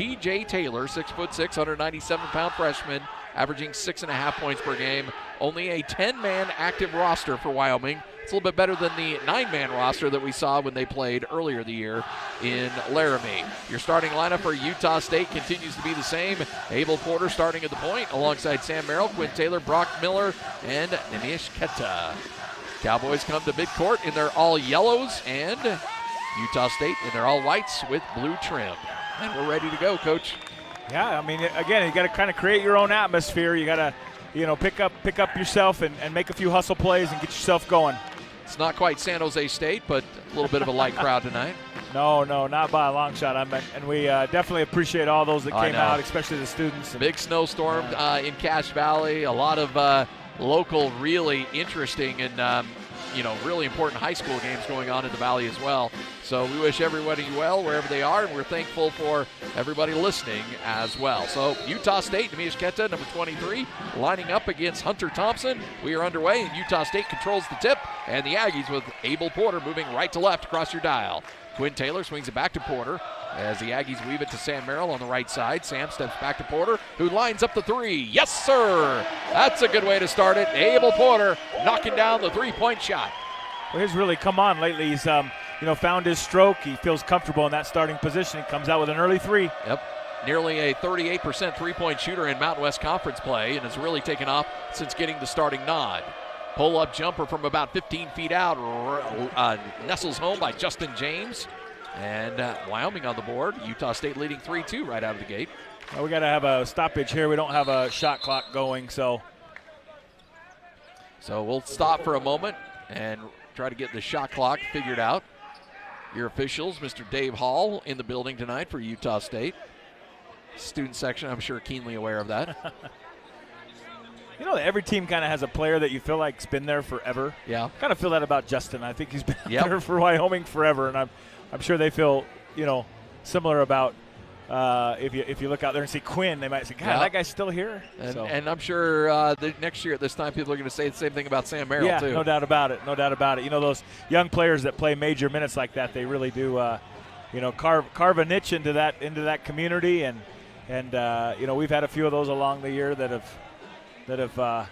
TJ Taylor, 6'6", 197-pound freshman, averaging 6.5 points per game. Only a 10-man active roster for Wyoming. It's a little bit better than the 9-man roster that we saw when they played earlier the year in Laramie. Your starting lineup for Utah State continues to be the same. Abel Porter starting at the point alongside Sam Merrill, Quinn Taylor, Brock Miller, and Nimish Keta. Cowboys come to midcourt in their all yellows, and Utah State in their all whites with blue trim. And we're ready to go, Coach. Yeah, I mean, again, you got to kind of create your own atmosphere. You got to, pick up yourself and make a few hustle plays and get yourself going. It's not quite San Jose State, but a little bit of a light crowd tonight. No, not by a long shot. And we definitely appreciate all those that came out, especially the students. Big snowstorm in Cache Valley. A lot of local, really interesting and really important high school games going on in the Valley as well. So we wish everybody well wherever they are, and we're thankful for everybody listening as well. So Utah State, Nimish Keta, number 23, lining up against Hunter Thompson. We are underway, and Utah State controls the tip, and the Aggies with Abel Porter moving right to left across your dial. Quinn Taylor swings it back to Porter as the Aggies weave it to Sam Merrill on the right side. Sam steps back to Porter, who lines up the three. Yes, sir! That's a good way to start it. Abel Porter knocking down the three-point shot. Well, he's really come on lately. He's found his stroke. He feels comfortable in that starting position. He comes out with an early three. Yep. Nearly a 38% three-point shooter in Mountain West Conference play, and has really taken off since getting the starting nod. Pull-up jumper from about 15 feet out, nestles home by Justin James. And Wyoming on the board. Utah State leading 3-2 right out of the gate. Well, we got to have a stoppage here. We don't have a shot clock going, so we'll stop for a moment and try to get the shot clock figured out. Your officials, Mr. Dave Hall, in the building tonight for Utah State. Student section, I'm sure, keenly aware of that. Every team kind of has a player that you feel like's been there forever. Yeah. Kind of feel that about Justin. I think he's been there for Wyoming forever, and I'm sure they feel, similar about if you look out there and see Quinn, they might say, God, that guy's still here. And I'm sure next year at this time people are going to say the same thing about Sam Merrill, too. Yeah, no doubt about it. Those young players that play major minutes like that, they really do, carve a niche into that community. And we've had a few of those along the year that have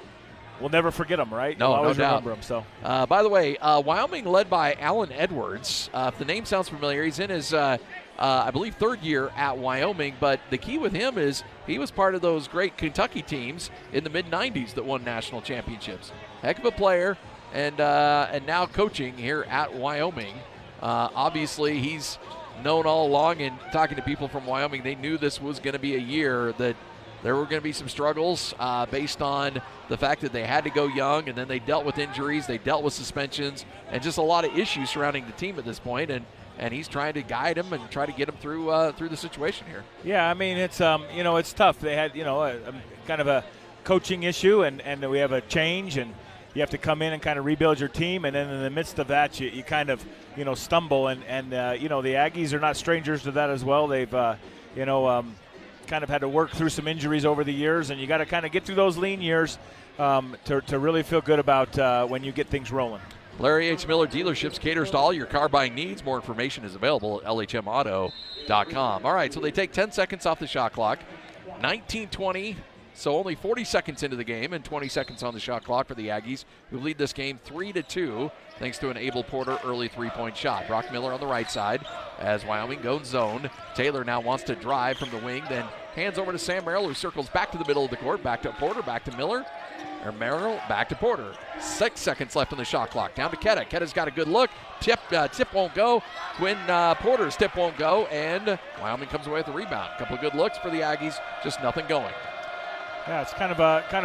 we'll never forget them, right? No, we'll always no doubt. remember them. So, by the way, Wyoming led by Alan Edwards. If the name sounds familiar, he's in his, I believe, third year at Wyoming. But the key with him is he was part of those great Kentucky teams in the mid-'90s that won national championships. Heck of a player, and now coaching here at Wyoming. Obviously, he's known all along, and talking to people from Wyoming, they knew this was going to be a year that there were going to be some struggles based on the fact that they had to go young, and then they dealt with injuries, they dealt with suspensions, and just a lot of issues surrounding the team at this point. And he's trying to guide them and try to get them through the situation here. Yeah, I mean, it's it's tough. They had kind of a coaching issue, and we have a change, and you have to come in and kind of rebuild your team, and then in the midst of that, you kind of stumble, and the Aggies are not strangers to that as well. They've kind of had to work through some injuries over the years, and you got to kind of get through those lean years to really feel good about when you get things rolling. Larry H. Miller Dealerships caters to all your car buying needs. More information is available at lhmauto.com. All right, so they take 10 seconds off the shot clock. 19-20, so only 40 seconds into the game and 20 seconds on the shot clock for the Aggies, who lead this game 3-2 thanks to an Abel Porter early three-point shot. Brock Miller on the right side as Wyoming goes zone. Taylor now wants to drive from the wing, then hands over to Sam Merrill, who circles back to the middle of the court, back to Porter, back to Miller. Or Merrill, back to Porter. 6 seconds left on the shot clock. Down to Keta. Keta's got a good look. Tip won't go. Quinn Porter's tip won't go, and Wyoming comes away with the rebound. A couple of good looks for the Aggies, just nothing going. Yeah, it's kind of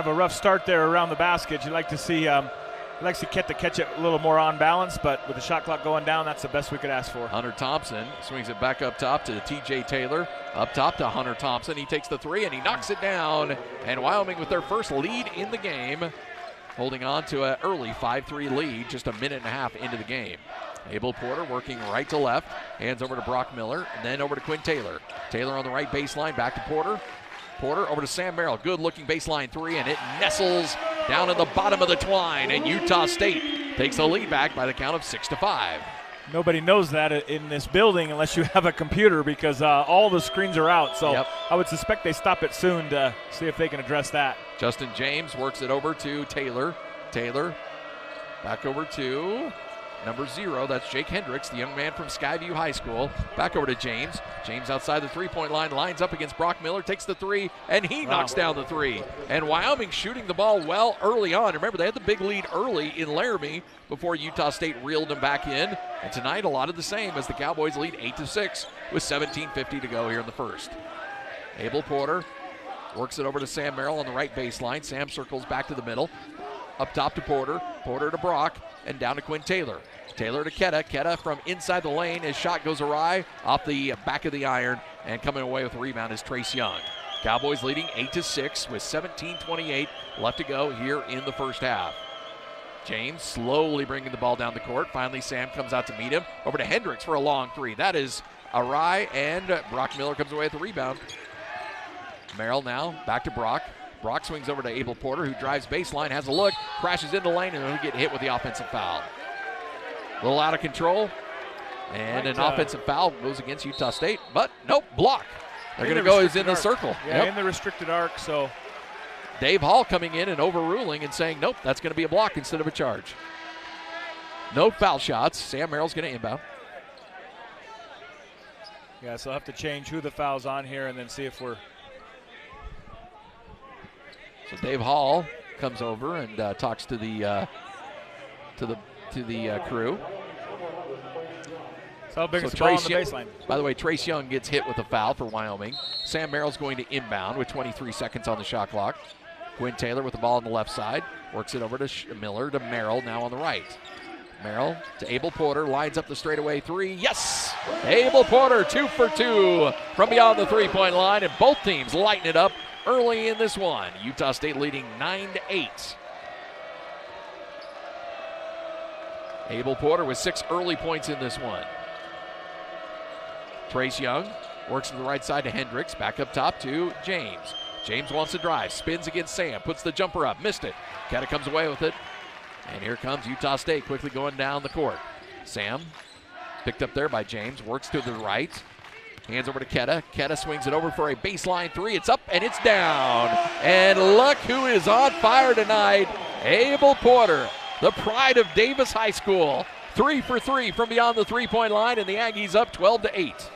a rough start there around the basket. You'd like to see Keta catch it a little more on balance, but with the shot clock going down, that's the best we could ask for. Hunter Thompson swings it back up top to TJ Taylor. Up top to Hunter Thompson. He takes the three and he knocks it down. And Wyoming with their first lead in the game, holding on to an early 5-3 lead just a minute and a half into the game. Abel Porter working right to left. Hands over to Brock Miller and then over to Quinn Taylor. Taylor on the right baseline, back to Porter. Porter over to Sam Merrill. Good looking baseline three, and it nestles down in the bottom of the twine, and Utah State takes the lead back by the count of 6-5. Nobody knows that in this building unless you have a computer, because all the screens are out. So Yep. I would suspect they stop it soon to see if they can address that. Justin James works it over to Taylor. Taylor back over to number 0. That's Jake Hendricks, the young man from Skyview High School. Back over to James. James outside the three-point line, lines up against Brock Miller, takes the 3, and he knocks down the 3. And Wyoming shooting the ball well early on. Remember, they had the big lead early in Laramie before Utah State reeled them back in. And tonight, a lot of the same as the Cowboys lead 8-6 with 17:50 to go here in the first. Abel Porter works it over to Sam Merrill on the right baseline. Sam circles back to the middle. Up top to Porter. Porter to Brock. And down to Quinn Taylor. Taylor to Ketta. Ketta from inside the lane. His shot goes awry off the back of the iron. And coming away with the rebound is Trace Young. Cowboys leading 8-6 with 17:28 left to go here in the first half. James slowly bringing the ball down the court. Finally, Sam comes out to meet him. Over to Hendricks for a long 3. That is awry, and Brock Miller comes away with the rebound. Merrill now back to Brock. Brock swings over to Abel Porter, who drives baseline, has a look, crashes into the lane, and he'll get hit with the offensive foul. A little out of control, and an offensive foul goes against Utah State, but nope, block. They're going to go in the circle. Yeah, in the restricted arc, so. Dave Hall coming in and overruling and saying, nope, that's going to be a block instead of a charge. No foul shots. Sam Merrill's going to inbound. Yeah, so I'll have to change who the foul's on here and then see if we're. So Dave Hall comes over and talks to the crew. So I'll bring us the ball on the baseline. By the way, Trace Young gets hit with a foul for Wyoming. Sam Merrill's going to inbound with 23 seconds on the shot clock. Quinn Taylor with the ball on the left side. Works it over to Miller to Merrill now on the right. Merrill to Abel Porter, lines up the straightaway 3. Yes! Abel Porter 2 for 2 from beyond the three-point line, and both teams lighten it up early in this one. Utah State leading 9-8. Abel Porter with 6 early points in this one. Trace Young works to the right side to Hendricks, back up top to James. James wants to drive, spins against Sam, puts the jumper up, missed it. Ketta comes away with it. And here comes Utah State quickly going down the court. Sam picked up there by James, works to the right. Hands over to Ketta. Ketta swings it over for a baseline 3. It's up and it's down. And look who is on fire tonight. Abel Porter, the pride of Davis High School. 3 for 3 from beyond the three-point line, and the Aggies up 12-8.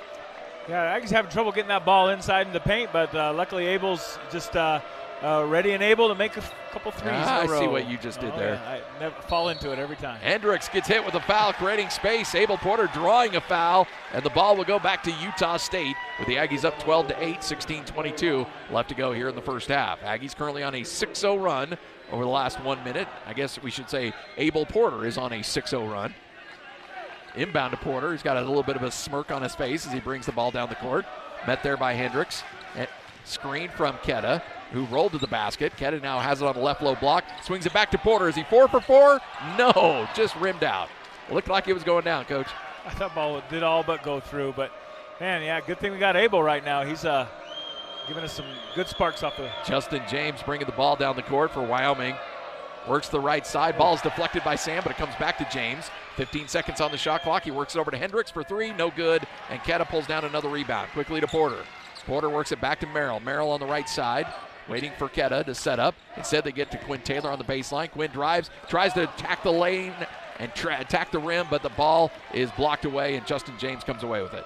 Yeah, Aggies having trouble getting that ball inside in the paint, but luckily Abel's just ready and able to make a couple threes in a row. I see what you just did there. Yeah, I never fall into it every time. Hendricks gets hit with a foul, creating space. Abel Porter drawing a foul, and the ball will go back to Utah State with the Aggies up 12-8, 16:22 left to go here in the first half. Aggies currently on a 6-0 run over the last 1 minute. I guess we should say Abel Porter is on a 6-0 run. Inbound to Porter. He's got a little bit of a smirk on his face as he brings the ball down the court. Met there by Hendricks. Screen from Ketta, who rolled to the basket. Ketta now has it on the left low block. Swings it back to Porter. Is he 4 for 4? No, just rimmed out. It looked like it was going down, Coach. I thought ball did all but go through, but man, yeah, good thing we got Abel right now. He's giving us some good sparks off the. Justin James bringing the ball down the court for Wyoming. Works the right side. Ball is deflected by Sam, but it comes back to James. 15 seconds on the shot clock. He works it over to Hendricks for 3. No good. And Ketta pulls down another rebound. Quickly to Porter. Porter works it back to Merrill. Merrill on the right side, waiting for Ketta to set up. Instead, they get to Quinn Taylor on the baseline. Quinn drives, tries to attack the lane and attack the rim, but the ball is blocked away, and Justin James comes away with it.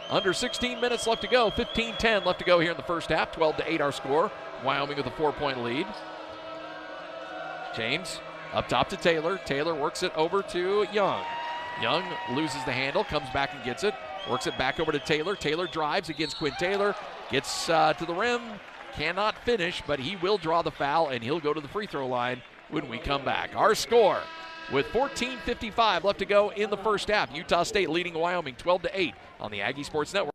Under 16 minutes left to go. 15-10 left to go here in the first half. 12-8 our score. Wyoming with a 4-point lead. James up top to Taylor. Taylor works it over to Young. Young loses the handle, comes back and gets it. Works it back over to Taylor. Taylor drives against Quinn Taylor. Gets to the rim. Cannot finish, but he will draw the foul, and he'll go to the free throw line when we come back. Our score with 14:55 left to go in the first half. Utah State leading Wyoming 12-8 on the Aggie Sports Network.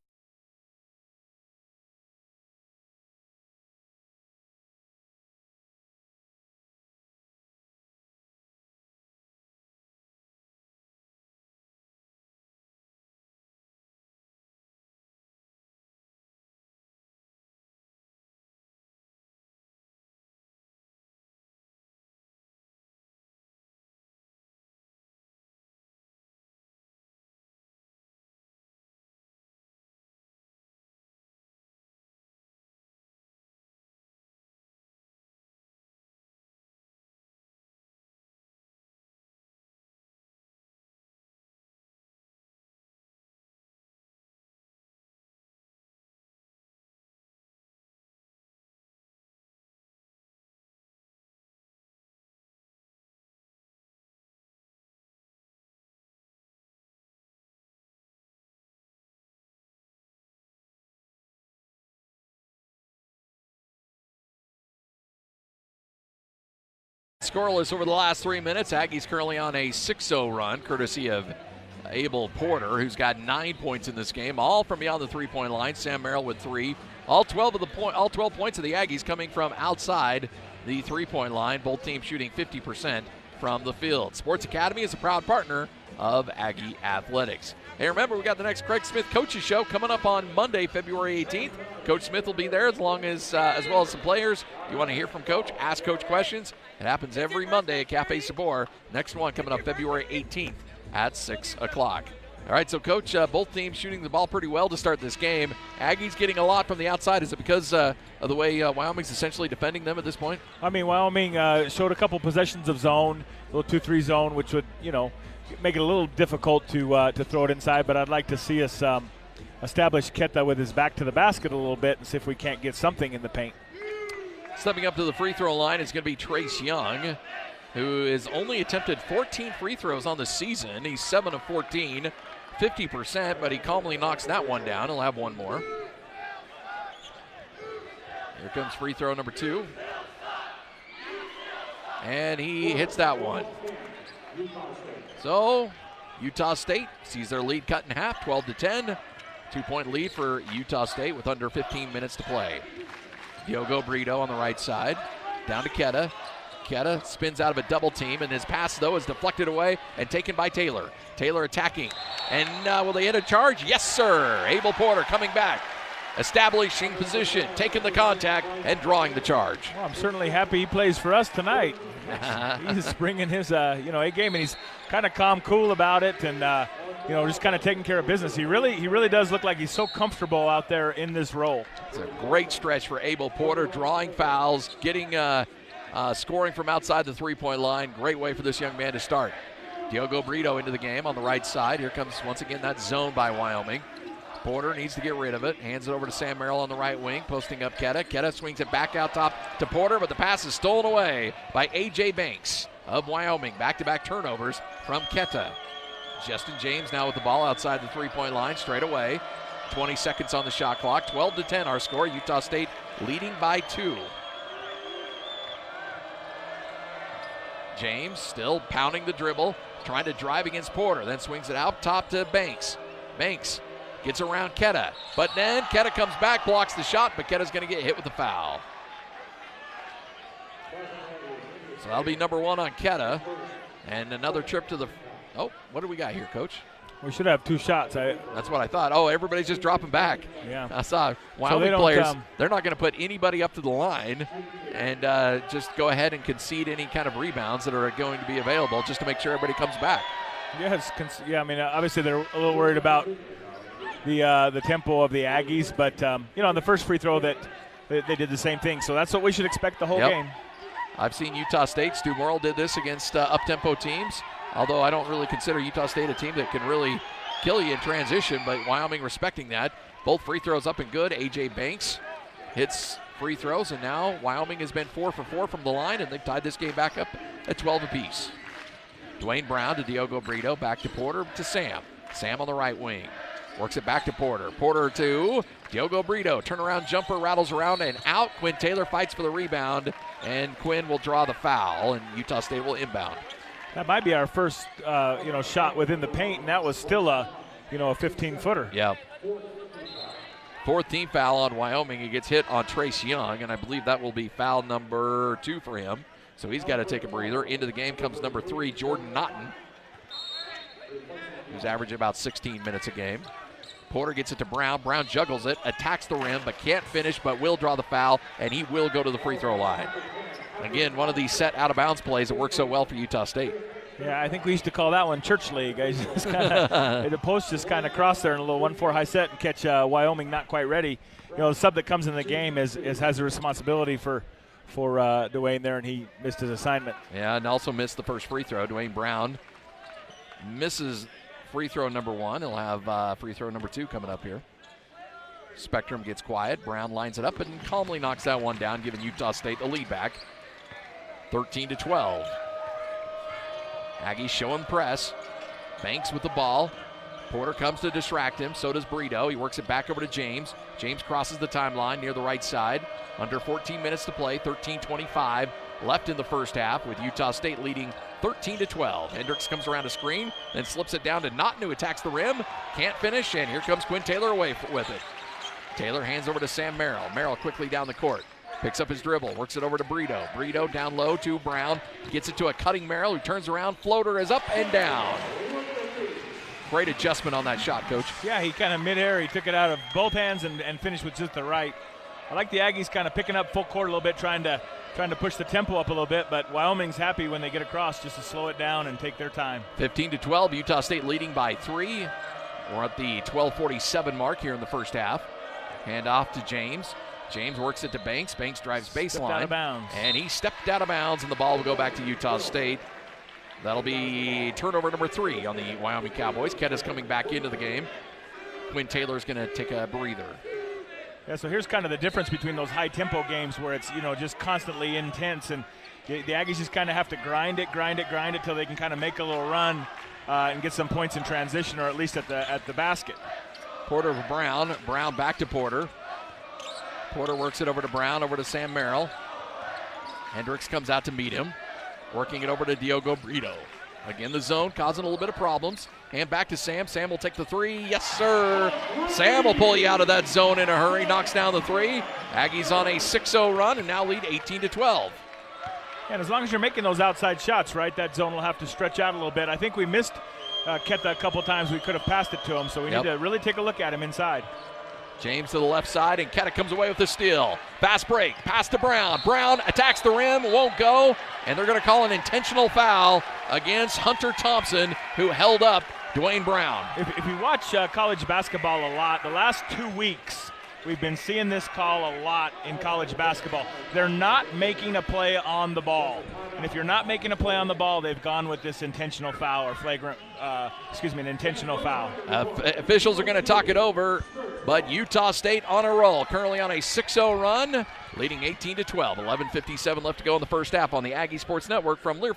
Scoreless over the last 3 minutes. Aggies currently on a 6-0 run, courtesy of Abel Porter, who's got 9 points in this game, all from beyond the three-point line. Sam Merrill with 3. All 12 points of the Aggies coming from outside the three-point line. Both teams shooting 50% from the field. Sports Academy is a proud partner of Aggie Athletics. Hey, remember, we got the next Craig Smith Coaches Show coming up on Monday, February 18th. Coach Smith will be there as well as some players. If you want to hear from Coach, ask Coach questions. It happens every Monday at Cafe Sabor. Next one coming up February 18th at 6 o'clock. All right, so, Coach, both teams shooting the ball pretty well to start this game. Aggies getting a lot from the outside. Is it because of the way Wyoming's essentially defending them at this point? I mean, Wyoming showed a couple possessions of zone, a little 2-3 zone, which would, make it a little difficult to throw it inside. But I'd like to see us establish Keta with his back to the basket a little bit and see if we can't get something in the paint. Stepping up to the free throw line is going to be Trace Young, who has only attempted 14 free throws on the season. He's 7 of 14, 50%, but he calmly knocks that one down. He'll have one more. Here comes free throw number 2. And he hits that one. So, Utah State sees their lead cut in half, 12-10. 2-point lead for Utah State with under 15 minutes to play. Diogo Brito on the right side. Down to Keta. Keta spins out of a double team, and his pass, though, is deflected away and taken by Taylor. Taylor attacking. And will they hit a charge? Yes, sir. Abel Porter coming back, establishing position, taking the contact, and drawing the charge. Well, I'm certainly happy he plays for us tonight. He's bringing his, A game, and he's kind of calm, cool about it, and, just kind of taking care of business. He really does look like he's so comfortable out there in this role. It's a great stretch for Abel Porter, drawing fouls, getting scoring from outside the three-point line. Great way for this young man to start. Diogo Brito into the game on the right side. Here comes, once again, that zone by Wyoming. Porter needs to get rid of it. Hands it over to Sam Merrill on the right wing, posting up Keta. Keta swings it back out top to Porter, but the pass is stolen away by A.J. Banks of Wyoming. Back-to-back turnovers from Keta. Justin James now with the ball outside the three-point line, straight away. 20 seconds on the shot clock. 12-10 our score. Utah State leading by 2. James still pounding the dribble, trying to drive against Porter, then swings it out top to Banks. Banks gets around Keta, but then Keta comes back, blocks the shot, but Keta's going to get hit with the foul. So that'll be number 1 on Keta. And another trip to the, what do we got here, Coach? We should have 2 shots. That's what I thought. Oh, everybody's just dropping back. Yeah. I saw Wyoming players, they're not going to put anybody up to the line and just go ahead and concede any kind of rebounds that are going to be available just to make sure everybody comes back. Obviously they're a little worried about the tempo of the Aggies, but on the first free throw that they did the same thing. So that's what we should expect the whole game. I've seen Utah State. Stu Morrill did this against up-tempo teams, although I don't really consider Utah State a team that can really kill you in transition, but Wyoming respecting that. Both free throws up and good. A.J. Banks hits free throws, and now Wyoming has been 4 for 4 from the line, and they've tied this game back up at 12 apiece. Dwayne Brown to Diogo Brito, back to Porter to Sam. Sam on the right wing. Works it back to Porter. Porter to Diogo Brito. Turnaround jumper, rattles around and out. Quinn Taylor fights for the rebound, and Quinn will draw the foul, and Utah State will inbound. That might be our first, shot within the paint, and that was still a 15-footer. Yeah. 4th team foul on Wyoming. He gets hit on Trace Young, and I believe that will be foul number 2 for him. So he's got to take a breather. Into the game comes number 3, Jordan Naughton, who's averaging about 16 minutes a game. Porter gets it to Brown. Brown juggles it, attacks the rim, but can't finish, but will draw the foul, and he will go to the free throw line. Again, one of these set out-of-bounds plays that works so well for Utah State. Yeah, I think we used to call that one church league. The post just kind of cross there in a little 1-4 high set and catch Wyoming not quite ready. The sub that comes in the game has a responsibility for Dwayne there, and he missed his assignment. Yeah, and also missed the first free throw. Dwayne Brown misses free throw number 1. He'll have free throw number 2 coming up here. Spectrum gets quiet. Brown lines it up and calmly knocks that one down, giving Utah State the lead back. 13-12. Aggies showing press. Banks with the ball. Porter comes to distract him. So does Brito. He works it back over to James. James crosses the timeline near the right side. Under 14 minutes to play. 13-25. left in the first half, with Utah State leading 13-12. Hendricks comes around a screen, then slips it down to Naughton, who attacks the rim. Can't finish, and here comes Quinn Taylor away with it. Taylor hands over to Sam Merrill. Merrill quickly down the court. Picks up his dribble, works it over to Brito. Brito down low to Brown. Gets it to a cutting Merrill, who turns around. Floater is up and down. Great adjustment on that shot, Coach. Yeah, he kind of midair. He took it out of both hands and finished with just the right. I like the Aggies kind of picking up full court a little bit, trying to push the tempo up a little bit, but Wyoming's happy when they get across just to slow it down and take their time. 15-12, Utah State leading by 3. We're at the 12:47 mark here in the first half. Hand off to James. James works it to Banks. Banks drives baseline. Stepped out of bounds. And he stepped out of bounds, and the ball will go back to Utah State. That'll be turnover number 3 on the Wyoming Cowboys. Ketta's coming back into the game. Quinn Taylor's going to take a breather. Yeah, so here's kind of the difference between those high-tempo games where it's, just constantly intense, and the Aggies just kind of have to grind it till they can kind of make a little run and get some points in transition, or at least at the basket. Porter to Brown. Brown back to Porter. Porter works it over to Brown, over to Sam Merrill. Hendricks comes out to meet him. Working it over to Diogo Brito. Again, the zone causing a little bit of problems. Hand back to Sam. Sam will take the 3. Yes, sir. Sam will pull you out of that zone in a hurry. Knocks down the 3. Aggies on a 6-0 run and now lead 18-12. And as long as you're making those outside shots, right, that zone will have to stretch out a little bit. I think we missed Ketta a couple times. We could have passed it to him, so we need to really take a look at him inside. James to the left side, and Ketta comes away with the steal. Fast break, pass to Brown. Brown attacks the rim, won't go, and they're going to call an intentional foul against Hunter Thompson, who held up Dwayne Brown. If you watch college basketball a lot, the last 2 weeks, we've been seeing this call a lot in college basketball. They're not making a play on the ball. And if you're not making a play on the ball, they've gone with this intentional foul or an intentional foul. Officials are going to talk it over, but Utah State on a roll. Currently on a 6-0 run, leading 18-12. 11:57 left to go in the first half on the Aggie Sports Network from Lear.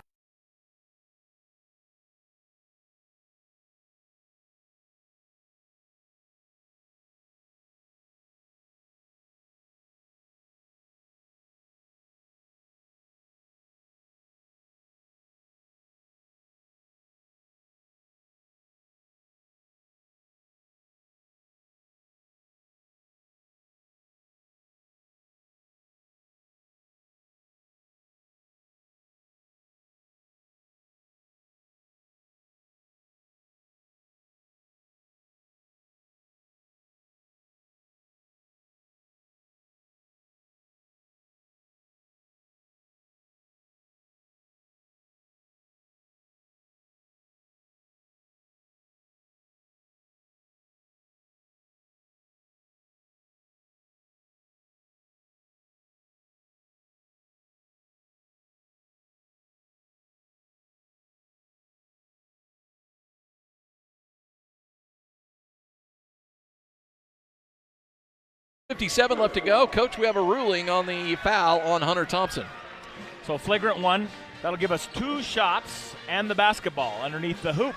.57 left to go. Coach, we have a ruling on the foul on Hunter Thompson. So flagrant 1, that'll give us 2 shots and the basketball underneath the hoop.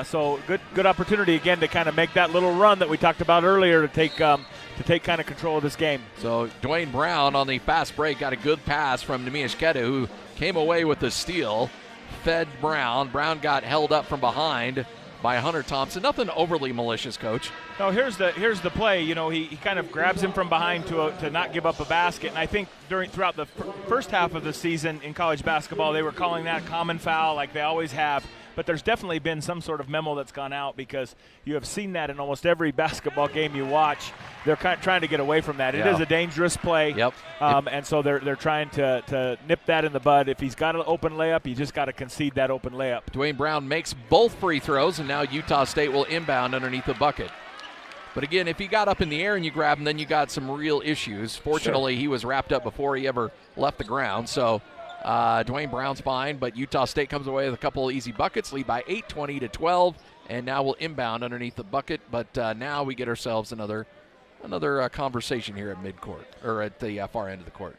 So good opportunity again to kind of make that little run that we talked about earlier to take kind of control of this game. So Dwayne Brown on the fast break got a good pass from Neemias Queta, who came away with the steal, fed Brown. Brown got held up from behind by Hunter Thompson. Nothing overly malicious, Coach. No, here's the play. He kind of grabs him from behind to not give up a basket. And I think throughout the first half of the season in college basketball, they were calling that common foul like they always have. But there's definitely been some sort of memo that's gone out, because you have seen that in almost every basketball game you watch. They're kind of trying to get away from that. Yeah. It is a dangerous play. Yep. And so they're trying to nip that in the bud. If he's got an open layup, you just got to concede that open layup. Dwayne Brown makes both free throws, and now Utah State will inbound underneath the bucket. But again, if he got up in the air and you grab him, then you got some real issues. Fortunately, He was wrapped up before he ever left the ground. So Dwayne Brown's fine, but Utah State comes away with a couple of easy buckets, lead by 8, 20-12, and now we'll inbound underneath the bucket. But now we get ourselves another conversation here at midcourt, or at the far end of the court.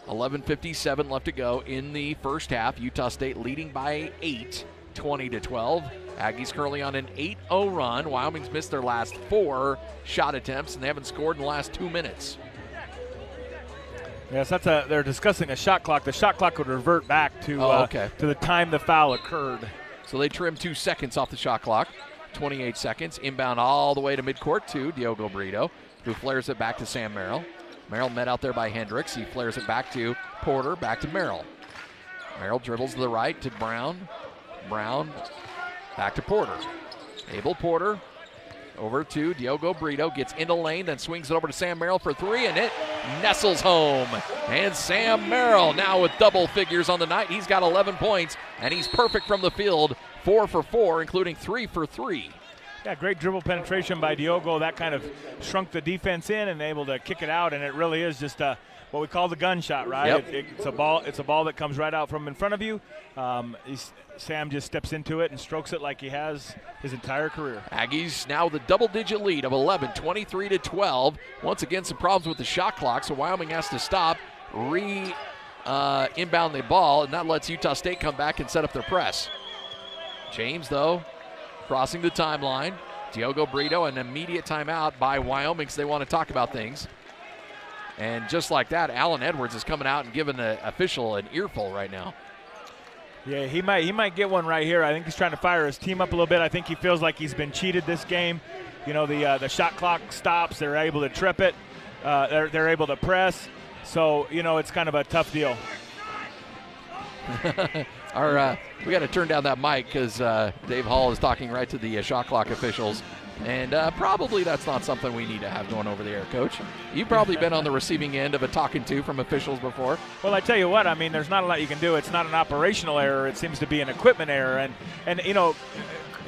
11:57 left to go in the first half. Utah State leading by 8, 20-12. Aggies currently on an 8-0 run. Wyoming's missed their last 4 shot attempts, and they haven't scored in the last 2 minutes. Yes, they're discussing a shot clock. The shot clock would revert back to to the time the foul occurred. So they trim 2 seconds off the shot clock. 28 seconds. Inbound all the way to midcourt to Diogo Brito, who flares it back to Sam Merrill. Merrill met out there by Hendricks. He flares it back to Porter, back to Merrill. Merrill dribbles to the right to Brown. Brown back to Porter. Abel Porter over to Diogo Brito, gets into lane, then swings it over to Sam Merrill for 3, and it nestles home. And Sam Merrill now with double figures on the night. He's got 11 points, and he's perfect from the field, 4 for 4, including 3 for 3. Yeah, great dribble penetration by Diogo. That kind of shrunk the defense in and able to kick it out, and it really is just what we call the gun shot, right? Yep. It's a ball that comes right out from in front of you. Sam just steps into it and strokes it like he has his entire career. Aggies now with a double-digit lead of 11, 23-12. Once again, some problems with the shot clock, so Wyoming has to stop, inbound the ball, and that lets Utah State come back and set up their press. James, though, crossing the timeline. Diogo Brito, an immediate timeout by Wyoming because they want to talk about things. And just like that, Alan Edwards is coming out and giving the official an earful right now. Yeah, he might get one right here. I think he's trying to fire his team up a little bit. I think he feels like he's been cheated this game. You know, the shot clock stops. They're able to trip it. They're able to press. So, you know, it's kind of a tough deal. We got to turn down that mic because Dave Hall is talking right to the shot clock officials. And probably that's not something we need to have going over the air, Coach. You've probably been on the receiving end of a talking to from officials before. Well, I tell you what, I mean, there's not a lot you can do. It's not an operational error. It seems to be an equipment error. And you know,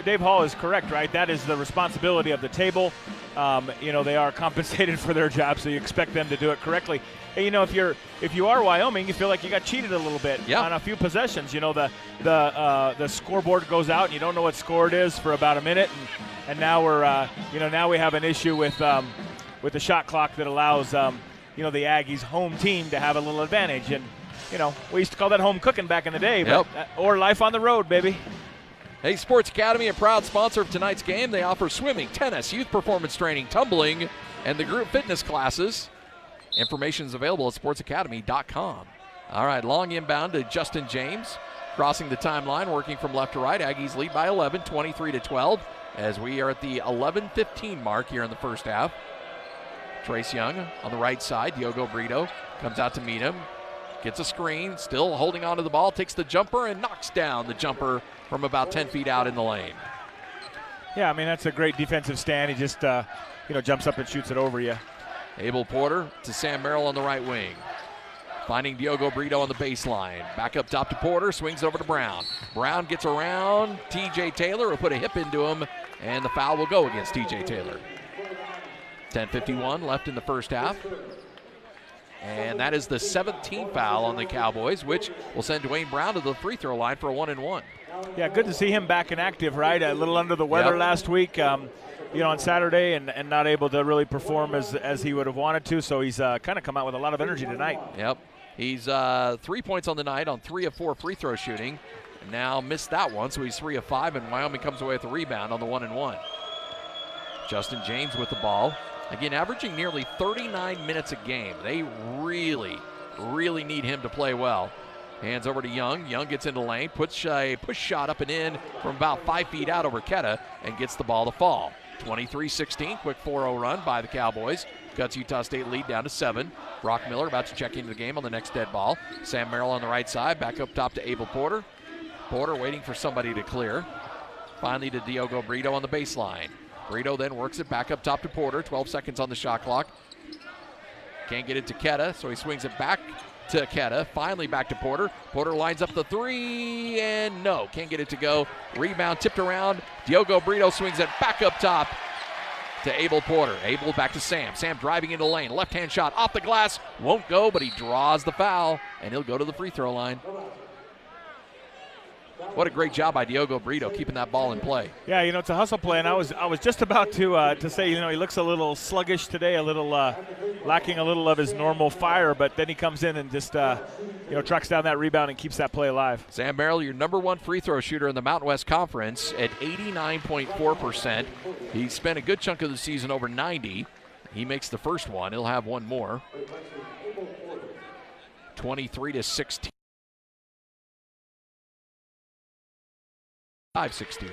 Dave Hall is correct, right? That is the responsibility of the table. You know, they are compensated for their job, so you expect them to do it correctly. And, you know, if you are Wyoming, you feel like you got cheated a little bit on a few possessions. You know, the scoreboard goes out, and you don't know what score it is for about a minute, and now we're now we have an issue with the shot clock that allows the Aggies' home team to have a little advantage. And you know, we used to call that home cooking back in the day, but, or life on the road, baby. Hey, Sports Academy, a proud sponsor of tonight's game. They offer swimming, tennis, youth performance training, tumbling, and the group fitness classes. Information is available at sportsacademy.com. All right, long inbound to Justin James, crossing the timeline, working from left to right. Aggies lead by 11, 23-12, as we are at the 11:15 mark here in the first half. Trace Young on the right side. Diogo Brito comes out to meet him. Gets a screen, still holding onto the ball, takes the jumper and knocks down the jumper from about 10 feet out in the lane. Yeah, I mean, that's a great defensive stand. He just, jumps up and shoots it over you. Abel Porter to Sam Merrill on the right wing. Finding Diogo Brito on the baseline. Back up top to Porter, swings over to Brown. Brown gets around TJ Taylor, will put a hip into him, and the foul will go against TJ Taylor. 10:51 left in the first half. And that is the 17th foul on the Cowboys, which will send Dwayne Brown to the free throw line for a 1-and-1. Yeah, good to see him back and active, right? A little under the weather last week, on Saturday, and not able to really perform as he would have wanted to. So he's kind of come out with a lot of energy tonight. Yep. He's 3 points on the night on 3 of 4 free throw shooting. And now missed that one, so he's 3 of 5, and Wyoming comes away with a rebound on the 1-and-1. Justin James with the ball. Again, averaging nearly 39 minutes a game. They really, really need him to play well. Hands over to Young. Young gets into lane, puts a push shot up and in from about 5 feet out over Ketta, and gets the ball to fall. 23-16, quick 4-0 run by the Cowboys. Cuts Utah State lead down to 7. Brock Miller about to check into the game on the next dead ball. Sam Merrill on the right side, back up top to Abel Porter. Porter waiting for somebody to clear. Finally to Diogo Brito on the baseline. Brito then works it back up top to Porter. 12 seconds on the shot clock. Can't get it to Ketta, so he swings it back to Ketta. Finally back to Porter. Porter lines up the 3, and no, can't get it to go. Rebound tipped around. Diogo Brito swings it back up top to Abel Porter. Abel back to Sam. Sam driving into the lane. Left-hand shot off the glass. Won't go, but he draws the foul, and he'll go to the free throw line. What a great job by Diogo Brito keeping that ball in play. Yeah, it's a hustle play, and I was just about to say, he looks a little sluggish today, a little lacking a little of his normal fire, but then he comes in and just tracks down that rebound and keeps that play alive. Sam Merrill, your number 1 free throw shooter in the Mountain West Conference at 89.4%. He spent a good chunk of the season over 90. He makes the first one. He'll have one more. 23-16. 5-16.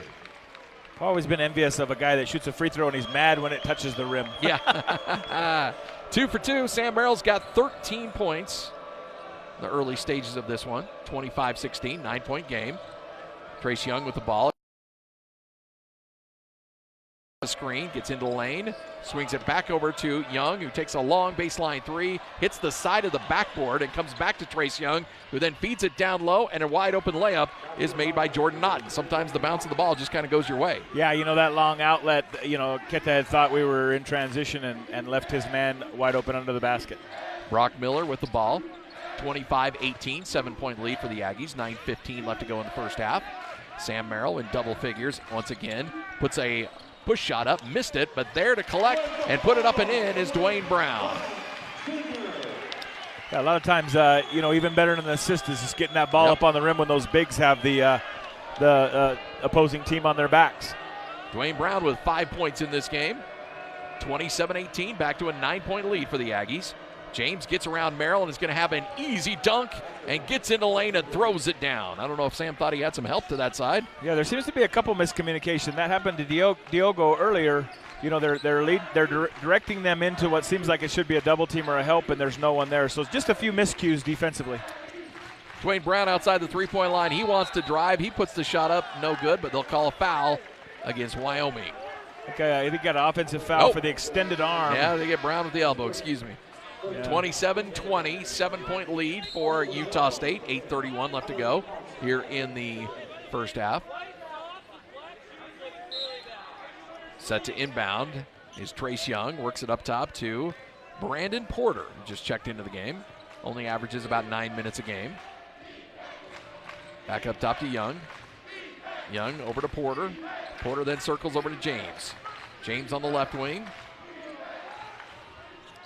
Always been envious of a guy that shoots a free throw and he's mad when it touches the rim. Yeah. 2 for 2. Sam Merrill's got 13 points in the early stages of this one. 25-16, 9-point game. Trace Young with the ball. The screen, gets into the lane, swings it back over to Young, who takes a long baseline three, hits the side of the backboard and comes back to Trace Young, who then feeds it down low, and a wide open layup is made by Jordan Naughton. Sometimes the bounce of the ball just kind of goes your way. Yeah, that long outlet, Keta had thought we were in transition and left his man wide open under the basket. Brock Miller with the ball, 25-18, 7-point lead for the Aggies, 9:15 left to go in the first half. Sam Merrill in double figures once again, puts a push shot up, missed it, but there to collect and put it up and in is Dwayne Brown. Yeah, a lot of times, even better than an assist is just getting that ball up on the rim when those bigs have the opposing team on their backs. Dwayne Brown with 5 points in this game. 27-18, back to a 9-point lead for the Aggies. James gets around Merrill and is going to have an easy dunk and gets in the lane and throws it down. I don't know if Sam thought he had some help to that side. Yeah, there seems to be a couple miscommunication. That happened to Diogo earlier. They're directing them into what seems like it should be a double team or a help, and there's no one there. So just a few miscues defensively. Dwayne Brown outside the three-point line. He wants to drive. He puts the shot up. No good, but they'll call a foul against Wyoming. Okay, I think got an offensive foul for the extended arm. Yeah, they get Brown with the elbow, excuse me. Yeah. 27-20, 7-point lead for Utah State. 8:31 left to go here in the first half. Set to inbound is Trace Young. Works it up top to Brandon Porter, who just checked into the game. Only averages about 9 minutes a game. Back up top to Young. Young over to Porter. Porter then circles over to James. James on the left wing.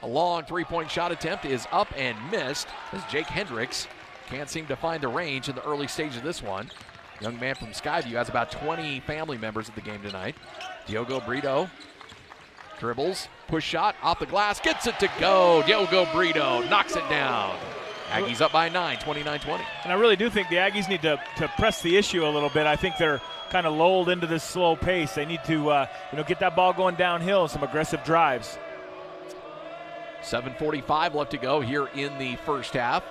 A long three-point shot attempt is up and missed as Jake Hendricks can't seem to find the range in the early stage of this one. Young man from Skyview has about 20 family members at the game tonight. Diogo Brito dribbles, push shot, off the glass, gets it to go. Diogo Brito knocks it down. Aggies up by 9, 29-20. And I really do think the Aggies need to press the issue a little bit. I think they're kind of lulled into this slow pace. They need to get that ball going downhill, some aggressive drives. 7:45 left to go here in the first half.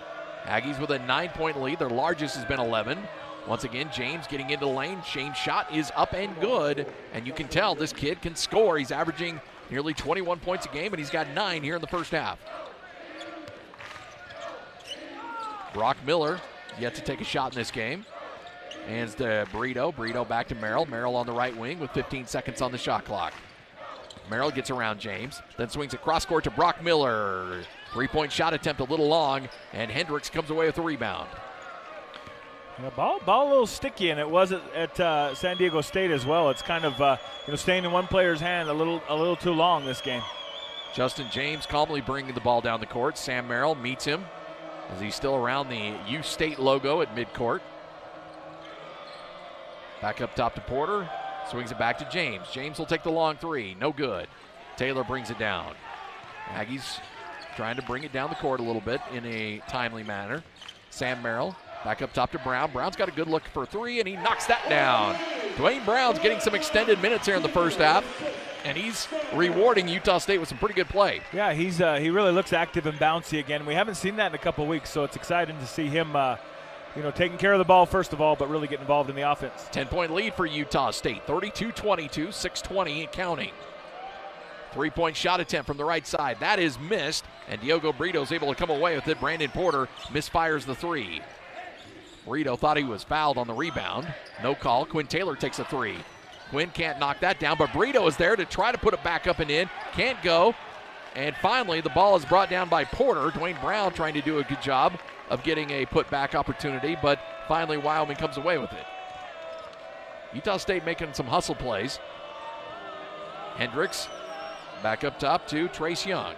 Aggies with a 9-point lead. Their largest has been 11. Once again, James getting into the lane. James' shot is up and good, and you can tell this kid can score. He's averaging nearly 21 points a game, and he's got 9 here in the first half. Brock Miller yet to take a shot in this game. Hands to Brito. Brito back to Merrill. Merrill on the right wing with 15 seconds on the shot clock. Merrill gets around James, then swings across court to Brock Miller. Three-point shot attempt a little long, and Hendricks comes away with the rebound. Yeah, ball a little sticky, and it was at San Diego State as well. It's kind of staying in one player's hand a little too long this game. Justin James calmly bringing the ball down the court. Sam Merrill meets him as he's still around the U State logo at midcourt. Back up top to Porter. Swings it back to James. James will take the long three. No good. Taylor brings it down. Aggies trying to bring it down the court a little bit in a timely manner. Sam Merrill back up top to Brown. Brown's got a good look for three, and he knocks that down. Dwayne Brown's getting some extended minutes here in the first half, and he's rewarding Utah State with some pretty good play. Yeah, he really looks active and bouncy again. We haven't seen that in a couple weeks, so it's exciting to see him taking care of the ball first of all, but really get involved in the offense. 10-point lead for Utah State, 32-22, 6:20 and counting. Three-point shot attempt from the right side. That is missed, and Diogo Brito's able to come away with it. Brandon Porter misfires the three. Brito thought he was fouled on the rebound. No call. Quinn Taylor takes a three. Quinn can't knock that down, but Brito is there to try to put it back up and in. Can't go. And finally, the ball is brought down by Porter. Dwayne Brown trying to do a good job of getting a put-back opportunity, but finally Wyoming comes away with it. Utah State making some hustle plays. Hendricks back up top to Trace Young.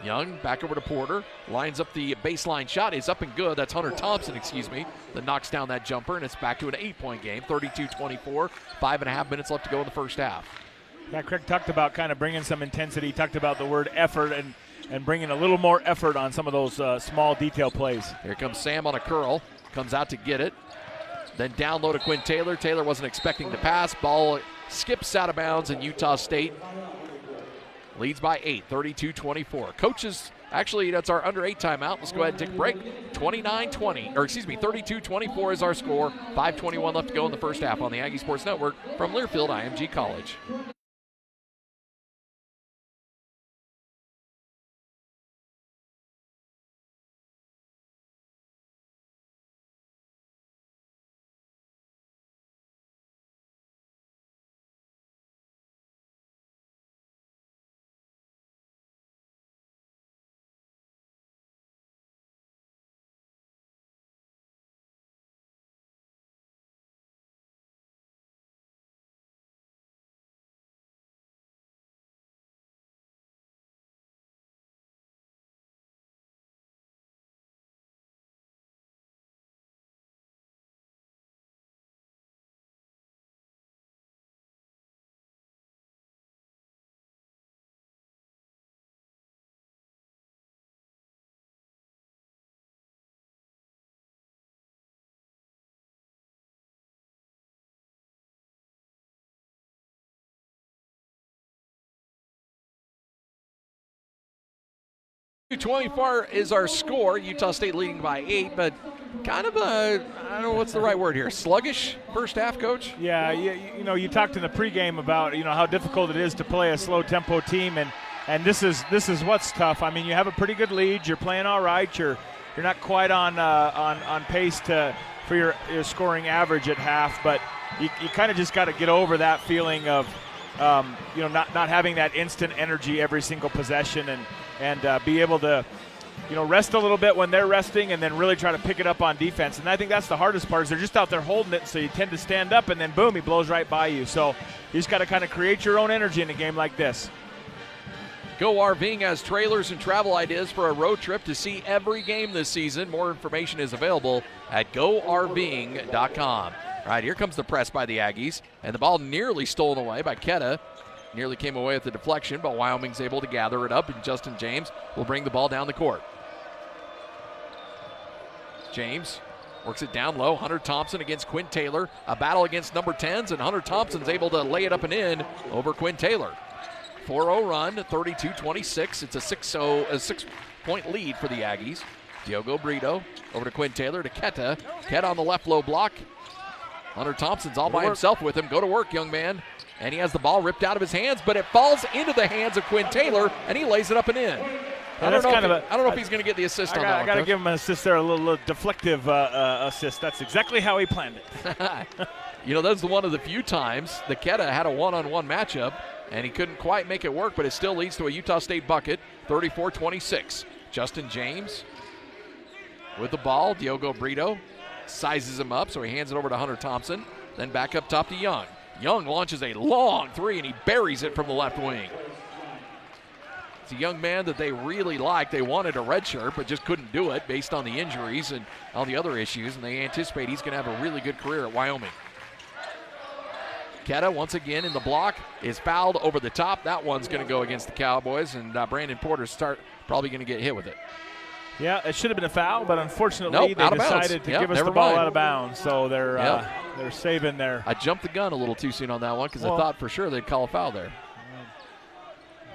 Young back over to Porter, lines up the baseline shot, is up and good. That's Hunter Thompson, that knocks down that jumper, and it's back to an 8-point game, 32-24, 5.5 minutes left to go in the first half. Yeah, Craig talked about kind of bringing some intensity, talked about the word effort, and bringing a little more effort on some of those small detail plays. Here comes Sam on a curl, comes out to get it. Then down low to Quinn Taylor. Taylor wasn't expecting to pass. Ball skips out of bounds, and Utah State leads by 8, 32-24. Coaches, actually, that's our under 8 timeout. Let's go ahead and take a break. 32-24 is our score. 5:21 left to go in the first half on the Aggie Sports Network from Learfield IMG College. .24 is our score. Utah State leading by 8, but kind of a, I don't know what's the right word here, sluggish first half, Coach? Yeah, you talked in the pregame about, how difficult it is to play a slow tempo team, and this is what's tough. I mean, you have a pretty good lead. You're playing all right. You're not quite on pace for your scoring average at half, but you kind of just got to get over that feeling of not having that instant energy every single possession, and be able to rest a little bit when they're resting, and then really try to pick it up on defense. And I think that's the hardest part, is they're just out there holding it, so you tend to stand up, and then boom, he blows right by you. So you just got to kind of create your own energy in a game like this. Go RVing has trailers and travel ideas for a road trip to see every game this season. More information is available at GoRVing.com. All right, here comes the press by the Aggies, and the ball nearly stolen away by Ketta. Nearly came away with the deflection, but Wyoming's able to gather it up, and Justin James will bring the ball down the court. James works it down low. Hunter Thompson against Quinn Taylor. A battle against number 10s, and Hunter Thompson's able to lay it up and in over Quinn Taylor. 4-0 run, 32-26. It's a 6-point lead for the Aggies. Diogo Brito over to Quinn Taylor to Ketta. Ketta on the left low block. Hunter Thompson's all by himself with him. Go to work, young man. And he has the ball ripped out of his hands, but it falls into the hands of Quinn Taylor, and he lays it up and in. I don't know if he's going to get the assist on that one. I got to give him an assist there, a little deflective assist. That's exactly how he planned it. That's one of the few times that Ketta had a one-on-one matchup, and he couldn't quite make it work, but it still leads to a Utah State bucket, 34-26. Justin James with the ball. Diogo Brito sizes him up, so he hands it over to Hunter Thompson. Then back up top to Young. Young launches a long three, and he buries it from the left wing. It's a young man that they really like. They wanted a red shirt, but just couldn't do it based on the injuries and all the other issues, and they anticipate he's going to have a really good career at Wyoming. Ketta, once again in the block, is fouled over the top. That one's going to go against the Cowboys, and Brandon Porter's probably going to get hit with it. Yeah, it should have been a foul, but unfortunately they decided to give us the ball out of bounds, so they're saving their. I jumped the gun a little too soon on that one because I thought for sure they'd call a foul there.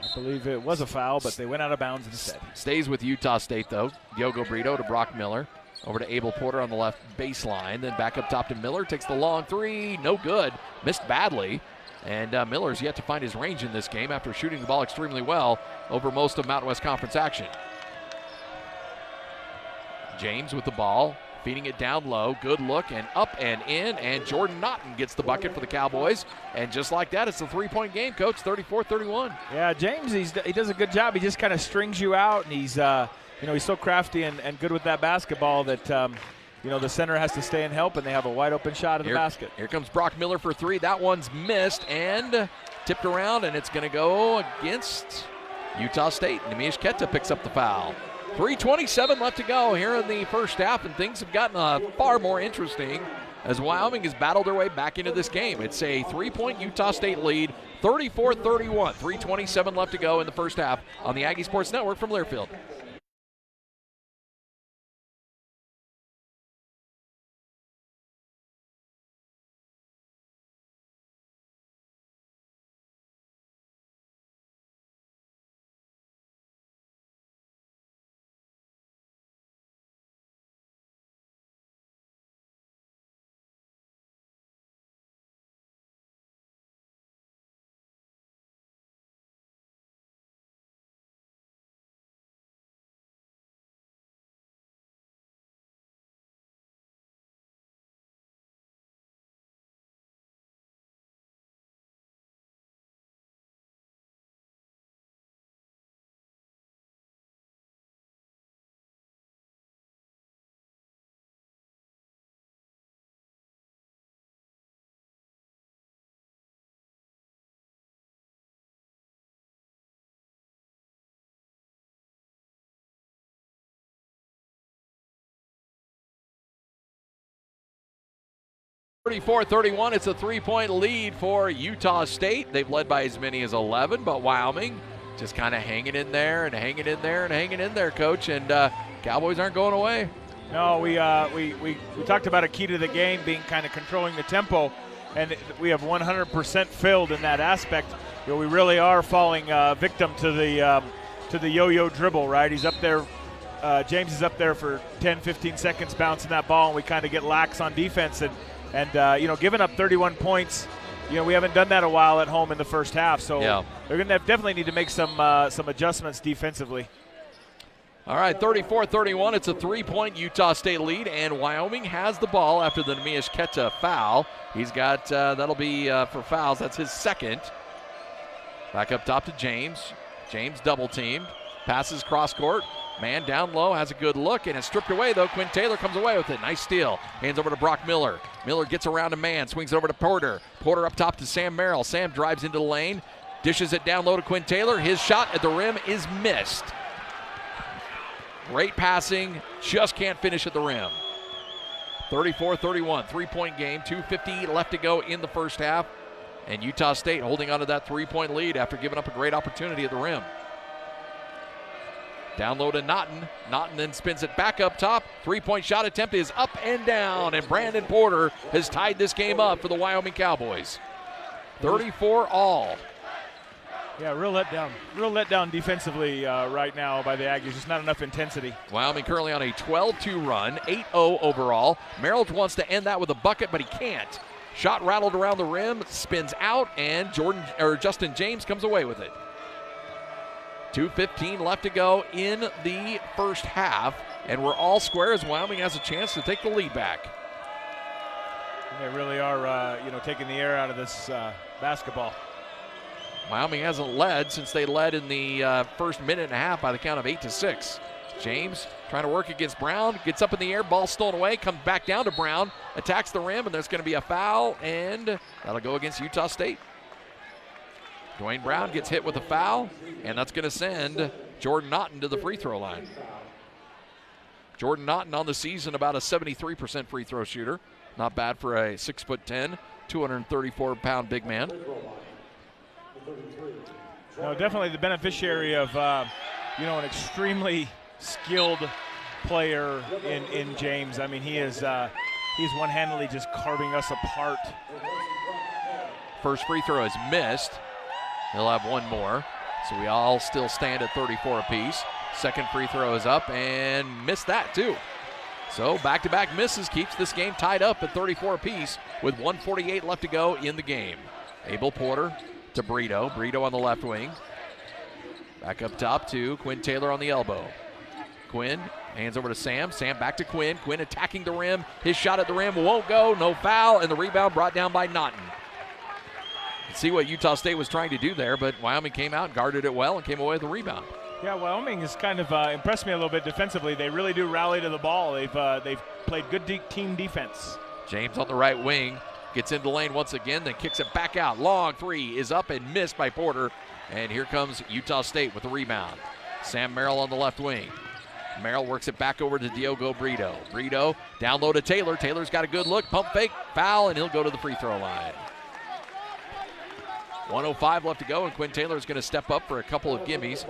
I believe it was a foul, but they went out of bounds instead. Stays with Utah State, though. Diogo Brito to Brock Miller. Over to Abel Porter on the left baseline. Then back up top to Miller. Takes the long three. No good. Missed badly. And Miller's yet to find his range in this game after shooting the ball extremely well over most of Mountain West Conference action. James with the ball, feeding it down low. Good look, and up and in, and Jordan Naughton gets the bucket for the Cowboys. And just like that, it's a three-point game, Coach, 34-31. Yeah, James, he does a good job. He just kind of strings you out, and he's he's so crafty and good with that basketball that the center has to stay and help, and they have a wide-open shot at the basket. Here comes Brock Miller for three. That one's missed and tipped around, and it's going to go against Utah State. Nemish Ketta picks up the foul. 3:27 left to go here in the first half, and things have gotten far more interesting as Wyoming has battled their way back into this game. It's a 3-point Utah State lead, 34-31, 3:27 left to go in the first half on the Aggie Sports Network from Learfield. (34-31), it's a 3-point lead for Utah State. They've led by as many as 11, but Wyoming just kind of hanging in there and hanging in there and hanging in there, Coach, and Cowboys aren't going away. No, we talked about a key to the game being kind of controlling the tempo, and we have 100% filled in that aspect. You know, we really are falling victim to the yo-yo dribble, right? He's up there, James is up there for 10, 15 seconds bouncing that ball, and we kind of get lax on defense, and you know, giving up 31 points. You know, we haven't done that a while at home in the first half, so they're going to definitely need to make some adjustments defensively. All right, 34-31. It's a 3-point Utah State lead, and Wyoming has the ball after the Nemias Keta foul. He's got, that'll be for fouls. That's his second. Back up top to James. James double teamed. Passes cross court. Man down low, has a good look, and it's stripped away, though. Quinn Taylor comes away with it. Nice steal. Hands over to Brock Miller. Miller gets around a man, swings it over to Porter. Porter up top to Sam Merrill. Sam drives into the lane, dishes it down low to Quinn Taylor. His shot at the rim is missed. Great passing, just can't finish at the rim. 34-31, 3-point game, 2:50 left to go in the first half, and Utah State holding on to that 3-point lead after giving up a great opportunity at the rim. Down low to Naughton. Naughton then spins it back up top. 3-point shot attempt is up and down, and Brandon Porter has tied this game up for the Wyoming Cowboys. 34 all. Yeah, real letdown defensively right now by the Aggies. Just not enough intensity. Wyoming currently on a 12-2 run, 8-0 overall. Merrill wants to end that with a bucket, but he can't. Shot rattled around the rim, spins out, and Justin James comes away with it. 2:15 left to go in the first half, and we're all square as Wyoming has a chance to take the lead back. They really are, taking the air out of this basketball. Wyoming hasn't led since they led in the first minute and a half by the count of 8-6. James trying to work against Brown, gets up in the air, ball stolen away, comes back down to Brown, attacks the rim, and there's going to be a foul, and that'll go against Utah State. Dwayne Brown gets hit with a foul, and that's going to send Jordan Naughton to the free throw line. Jordan Naughton on the season about a 73% free throw shooter. Not bad for a 6'10", 234-pound big man. No, definitely the beneficiary of an extremely skilled player in James. I mean, he's one-handedly just carving us apart. First free throw is missed. He'll have one more, so we all still stand at 34 apiece. Second free throw is up and missed that too. So back-to-back misses keeps this game tied up at 34 apiece with 1:48 left to go in the game. Abel Porter to Brito. Brito on the left wing. Back up top to Quinn Taylor on the elbow. Quinn hands over to Sam. Sam back to Quinn. Quinn attacking the rim. His shot at the rim won't go. No foul, and the rebound brought down by Naughton. See what Utah State was trying to do there, but Wyoming came out and guarded it well and came away with the rebound. Yeah, Wyoming has kind of impressed me a little bit defensively. They really do rally to the ball. They've played good team defense. James on the right wing gets into lane once again, then kicks it back out. Long three is up and missed by Porter, and here comes Utah State with the rebound. Sam Merrill on the left wing. Merrill works it back over to Diogo Brito. Brito down low to Taylor. Taylor's got a good look, pump fake, foul, and he'll go to the free throw line. 1:05 left to go, and Quinn Taylor is going to step up for a couple of gimmies.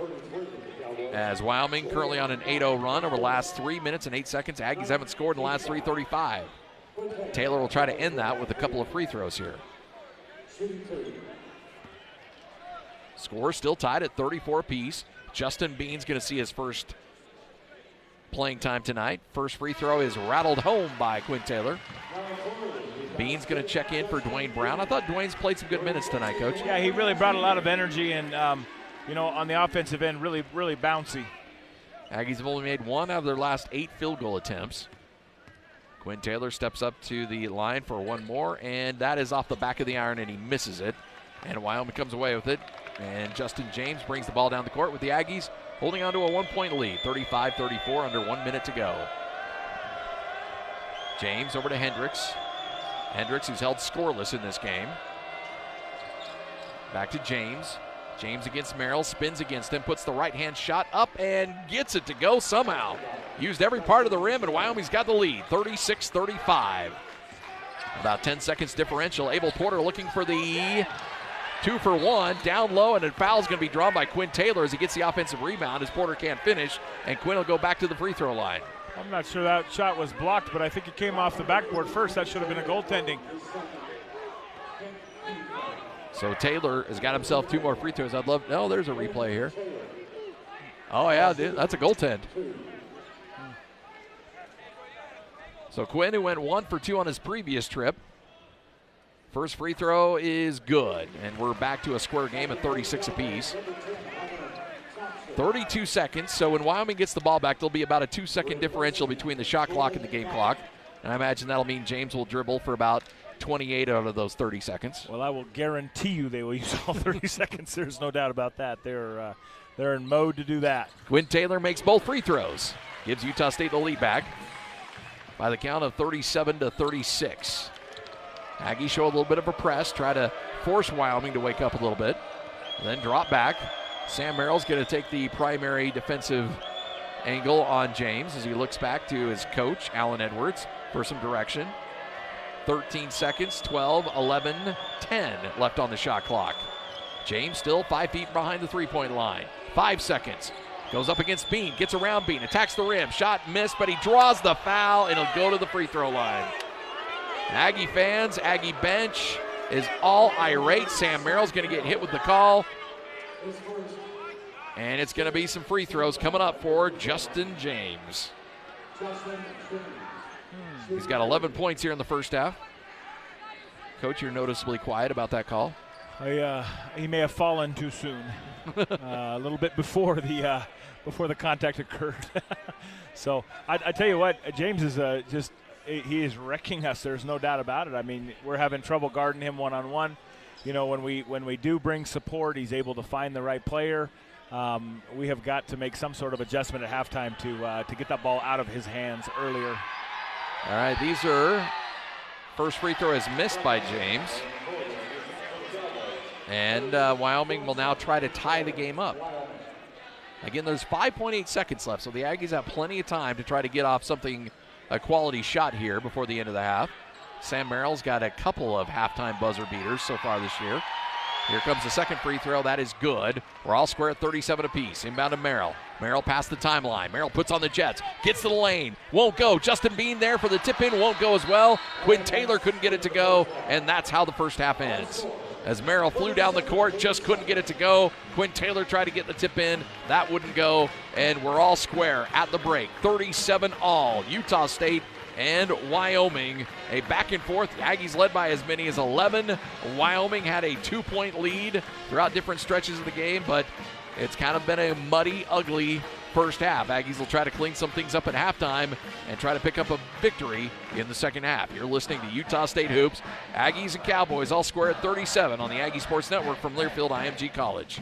As Wyoming currently on an 8-0 run over the last 3 minutes and 8 seconds. Aggies haven't scored in the last 3:35. Taylor will try to end that with a couple of free throws here. Score still tied at 34 apiece. Justin Bean's going to see his first playing time tonight. First free throw is rattled home by Quinn Taylor. Bean's going to check in for Dwayne Brown. I thought Dwayne's played some good minutes tonight, Coach. Yeah, he really brought a lot of energy and, on the offensive end, really, really bouncy. Aggies have only made 1 out of their last 8 field goal attempts. Quinn Taylor steps up to the line for one more, and that is off the back of the iron, and he misses it. And Wyoming comes away with it. And Justin James brings the ball down the court with the Aggies holding on to a 1-point lead, 35-34, under 1 minute to go. James over to Hendricks. Hendricks, who's held scoreless in this game. Back to James. James against Merrill, spins against him, puts the right-hand shot up and gets it to go somehow. Used every part of the rim, and Wyoming's got the lead, 36-35. About 10 seconds differential. Abel Porter looking for the 2-for-1, down low, and a foul's going to be drawn by Quinn Taylor as he gets the offensive rebound as Porter can't finish, and Quinn will go back to the free throw line. I'm not sure that shot was blocked, but I think it came off the backboard first. That should have been a goaltending. So Taylor has got himself 2 more free throws. There's a replay here. Oh, yeah, dude, that's a goaltend. So Quinn, who went 1 for 2 on his previous trip. First free throw is good, and we're back to a square game at 36 apiece. 32 seconds, so when Wyoming gets the ball back, there'll be about a 2-second differential between the shot clock and the game clock. And I imagine that'll mean James will dribble for about 28 out of those 30 seconds. Well, I will guarantee you they will use all 30 seconds. There's no doubt about that. They're in mode to do that. Quinn Taylor makes both free throws. Gives Utah State the lead back by the count of 37-36. Aggies show a little bit of a press, try to force Wyoming to wake up a little bit, then drop back. Sam Merrill's going to take the primary defensive angle on James as he looks back to his coach, Alan Edwards, for some direction. 13 seconds, 12, 11, 10 left on the shot clock. James still 5 feet behind the three-point line. 5 seconds. Goes up against Bean, gets around Bean, attacks the rim. Shot missed, but he draws the foul, and he'll go to the free throw line. Aggie fans, Aggie bench is all irate. Sam Merrill's going to get hit with the call. And it's going to be some free throws coming up for Justin James. He's got 11 points here in the first half. Coach, you're noticeably quiet about that call. He may have fallen too soon, a little bit before the contact occurred. So I tell you what, James is he is wrecking us. There's no doubt about it. I mean, we're having trouble guarding him one-on-one. You know, when we do bring support, he's able to find the right player. We have got to make some sort of adjustment at halftime to get that ball out of his hands earlier. All right, these are first free throw is missed by James. And Wyoming will now try to tie the game up. Again, there's 5.8 seconds left, so the Aggies have plenty of time to try to get off a quality shot here before the end of the half. Sam Merrill's got a couple of halftime buzzer beaters so far this year. Here comes the second free throw. That is good. We're all square at 37 apiece. Inbound to Merrill. Merrill past the timeline. Merrill puts on the Jets. Gets to the lane. Won't go. Justin Bean there for the tip-in. Won't go as well. Quinn Taylor couldn't get it to go, and that's how the first half ends. As Merrill flew down the court, just couldn't get it to go. Quinn Taylor tried to get the tip in. That wouldn't go, and we're all square at the break. 37 all. Utah State and Wyoming. A back and forth. The Aggies led by as many as 11. Wyoming had a 2-point lead throughout different stretches of the game, but it's kind of been a muddy, ugly first half. Aggies will try to clean some things up at halftime and try to pick up a victory in the second half. You're listening to Utah State Hoops. Aggies and Cowboys all square at 37 on the Aggie Sports Network from Learfield IMG College.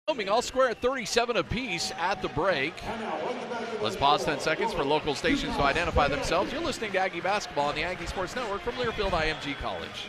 Wyoming all square at 37 apiece at the break. Let's pause 10 seconds for local stations to identify themselves. You're listening to Aggie Basketball on the Aggie Sports Network from Learfield IMG College.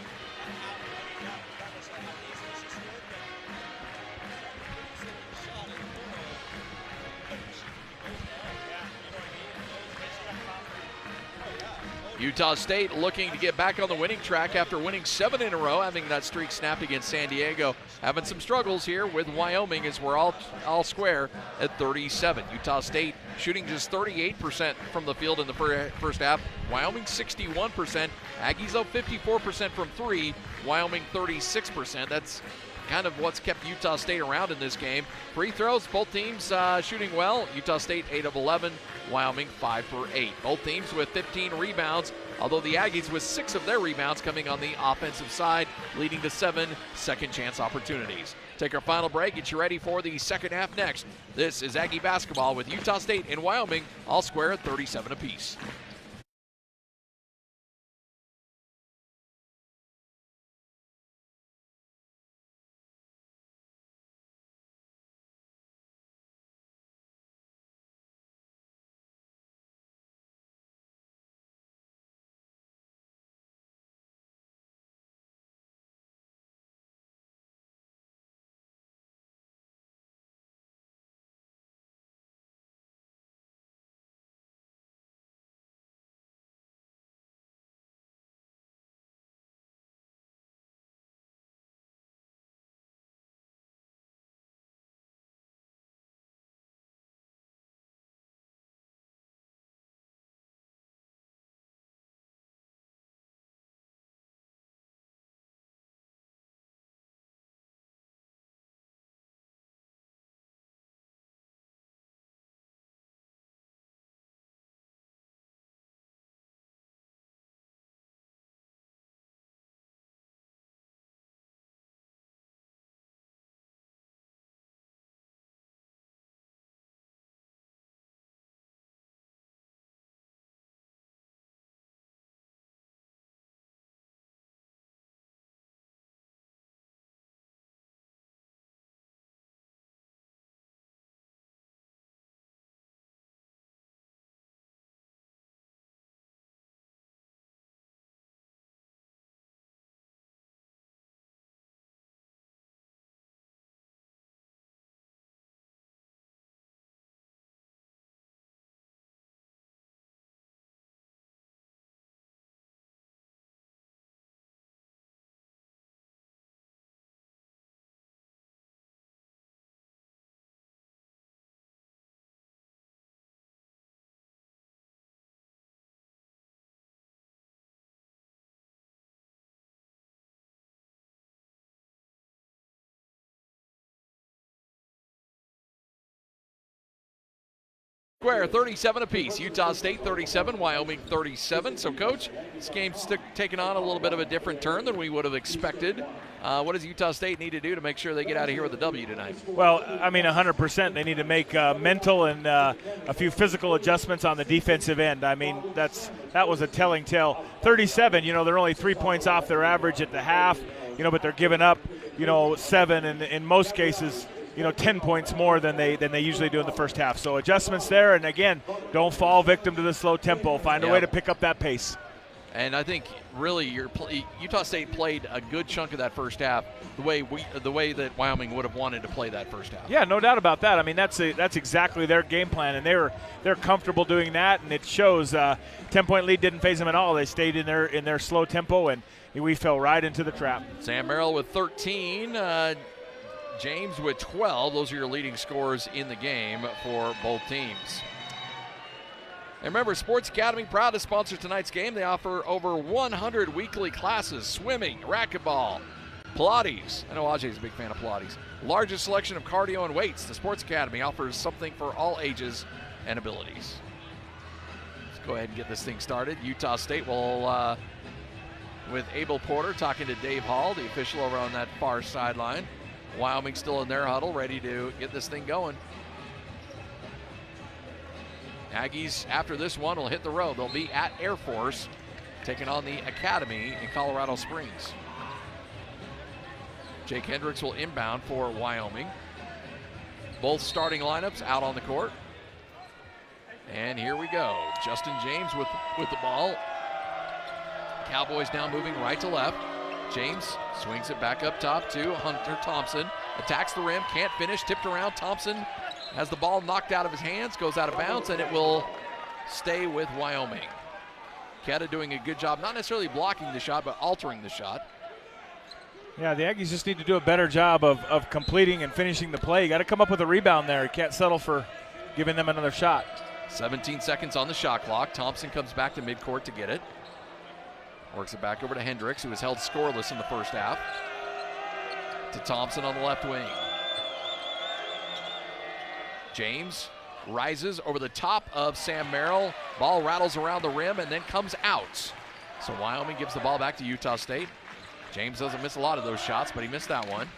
Utah State looking to get back on the winning track after winning 7 in a row, having that streak snapped against San Diego. Having some struggles here with Wyoming as we're all square at 37. Utah State shooting just 38% from the field in the first half. Wyoming 61%. Aggies up 54% from 3. Wyoming 36%. That's kind of what's kept Utah State around in this game. Free throws, both teams shooting well. Utah State 8 of 11, Wyoming 5 for 8. Both teams with 15 rebounds, although the Aggies with 6 of their rebounds coming on the offensive side, leading to 7 second chance opportunities. Take our final break, get you ready for the second half next. This is Aggie Basketball with Utah State and Wyoming, all square at 37 apiece. Square 37 apiece. Utah State 37, Wyoming 37. So, Coach, this game's taking on a little bit of a different turn than we would have expected. What does Utah State need to do to make sure they get out of here with a W tonight? Well, I mean, 100%. They need to make mental and a few physical adjustments on the defensive end. I mean, that was a telling tale. 37, they're only 3 points off their average at the half, but they're giving up, 7 and in most cases, 10 points more than they usually do in the first half. So adjustments there, and again, don't fall victim to the slow tempo. Find a way to pick up that pace. And I think really Utah State played a good chunk of that first half the way that Wyoming would have wanted to play that first half. Yeah, no doubt about that. I mean, that's exactly their game plan, and they're comfortable doing that, and it shows. 10-point lead didn't faze them at all. They stayed in their slow tempo, and we fell right into the trap. Sam Merrill with 13. James with 12. Those are your leading scorers in the game for both teams. And remember, Sports Academy, proud to sponsor tonight's game. They offer over 100 weekly classes: swimming, racquetball, Pilates. I know Ajay's a big fan of Pilates. Largest selection of cardio and weights. The Sports Academy offers something for all ages and abilities. Let's go ahead and get this thing started. Utah State will, with Abel Porter talking to Dave Hall, the official over on that far sideline. Wyoming still in their huddle, ready to get this thing going. Aggies, after this one, will hit the road. They'll be at Air Force, taking on the Academy in Colorado Springs. Jake Hendricks will inbound for Wyoming. both starting lineups out on the court. And here we go. Justin James with the ball. Cowboys now moving right to left. James swings it back up top to Hunter Thompson. Attacks the rim, can't finish, tipped around. Thompson has the ball knocked out of his hands, goes out of bounds, and it will stay with Wyoming. Keta doing a good job, not necessarily blocking the shot, but altering the shot. Yeah, the Aggies just need to do a better job of completing and finishing the play. You got to come up with a rebound there. You can't settle for giving them another shot. 17 seconds on the shot clock. Thompson comes back to midcourt to get it. Works it back over to Hendricks, who was held scoreless in the first half. To Thompson on the left wing. James rises over the top of Sam Merrill. Ball rattles around the rim and then comes out. So Wyoming gives the ball back to Utah State. James doesn't miss a lot of those shots, but he missed that one.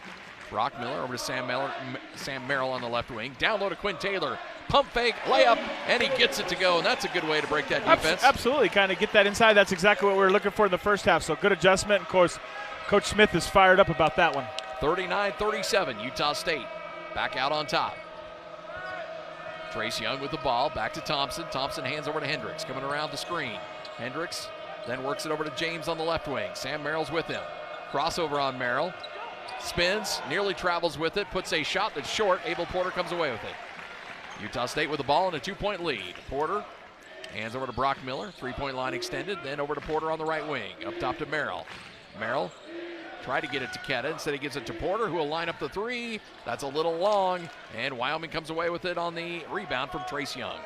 Brock Miller over to Sam Merrill on the left wing. Down low to Quinn Taylor. Pump fake, layup, and he gets it to go, and that's a good way to break that defense. Absolutely, kind of get that inside. That's exactly what we were looking for in the first half. So good adjustment. Of course, Coach Smith is fired up about that one. 39-37, Utah State back out on top. Trace Young with the ball, back to Thompson. Thompson hands over to Hendricks, coming around the screen. Hendricks then works it over to James on the left wing. Sam Merrill's with him. Crossover on Merrill. Spins, nearly travels with it, puts a shot that's short. Abel Porter comes away with it. Utah State with the ball and a 2-point lead. Porter hands over to Brock Miller. 3-point line extended, then over to Porter on the right wing. Up top to Merrill. Merrill tried to get it to Keta. Instead he gives it to Porter, who will line up the three. That's a little long, and Wyoming comes away with it on the rebound from Trace Young.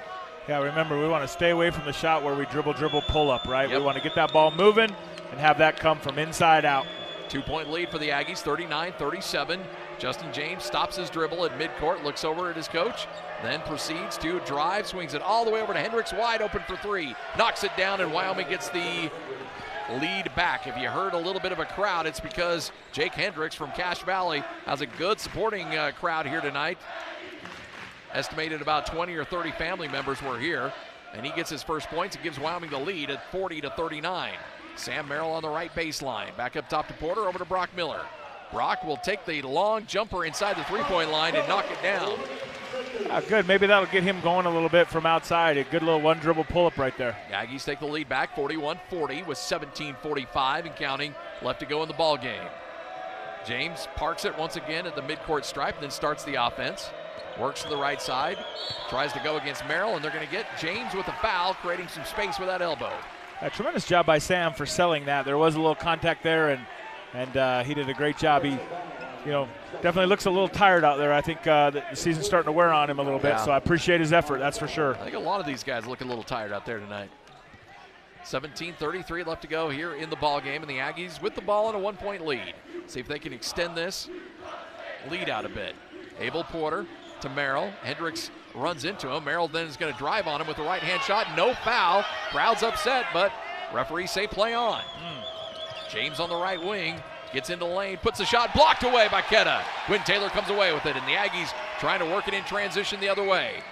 Yeah, remember, we want to stay away from the shot where we dribble, pull up, right? Yep. We want to get that ball moving and have that come from inside out. 2-point lead for the Aggies, 39-37. Justin James stops his dribble at midcourt, looks over at his coach, then proceeds to drive, swings it all the way over to Hendricks, wide open for three. Knocks it down, and Wyoming gets the lead back. If you heard a little bit of a crowd, it's because Jake Hendricks from Cache Valley has a good supporting crowd here tonight. Estimated about 20 or 30 family members were here, and he gets his first points and gives Wyoming the lead at 40-39. Sam Merrill on the right baseline. Back up top to Porter, over to Brock Miller. Brock will take the long jumper inside the three-point line and knock it down. Good. Maybe that'll get him going a little bit from outside. A good little one-dribble pull-up right there. The Aggies take the lead back, 41-40, with 17:45 and counting left to go in the ball game. James parks it once again at the midcourt stripe, then starts the offense. Works to the right side, tries to go against Merrill, and they're going to get James with a foul, creating some space with that elbow. A tremendous job by Sam for selling that. There was a little contact there, and he did a great job. He, definitely looks a little tired out there. I think the season's starting to wear on him a little bit, so I appreciate his effort, that's for sure. I think a lot of these guys look a little tired out there tonight. 17:33 left to go here in the ball game, and the Aggies with the ball in a 1-point lead. See if they can extend this lead out a bit. Abel Porter to Merrill. Hendricks runs into him. Merrill then is going to drive on him with the right-hand shot. No foul. Crowd's upset, but referees say play on. James on the right wing. Gets into the lane. Puts the shot blocked away by Keta. Quinn Taylor comes away with it, and the Aggies trying to work it in transition the other way.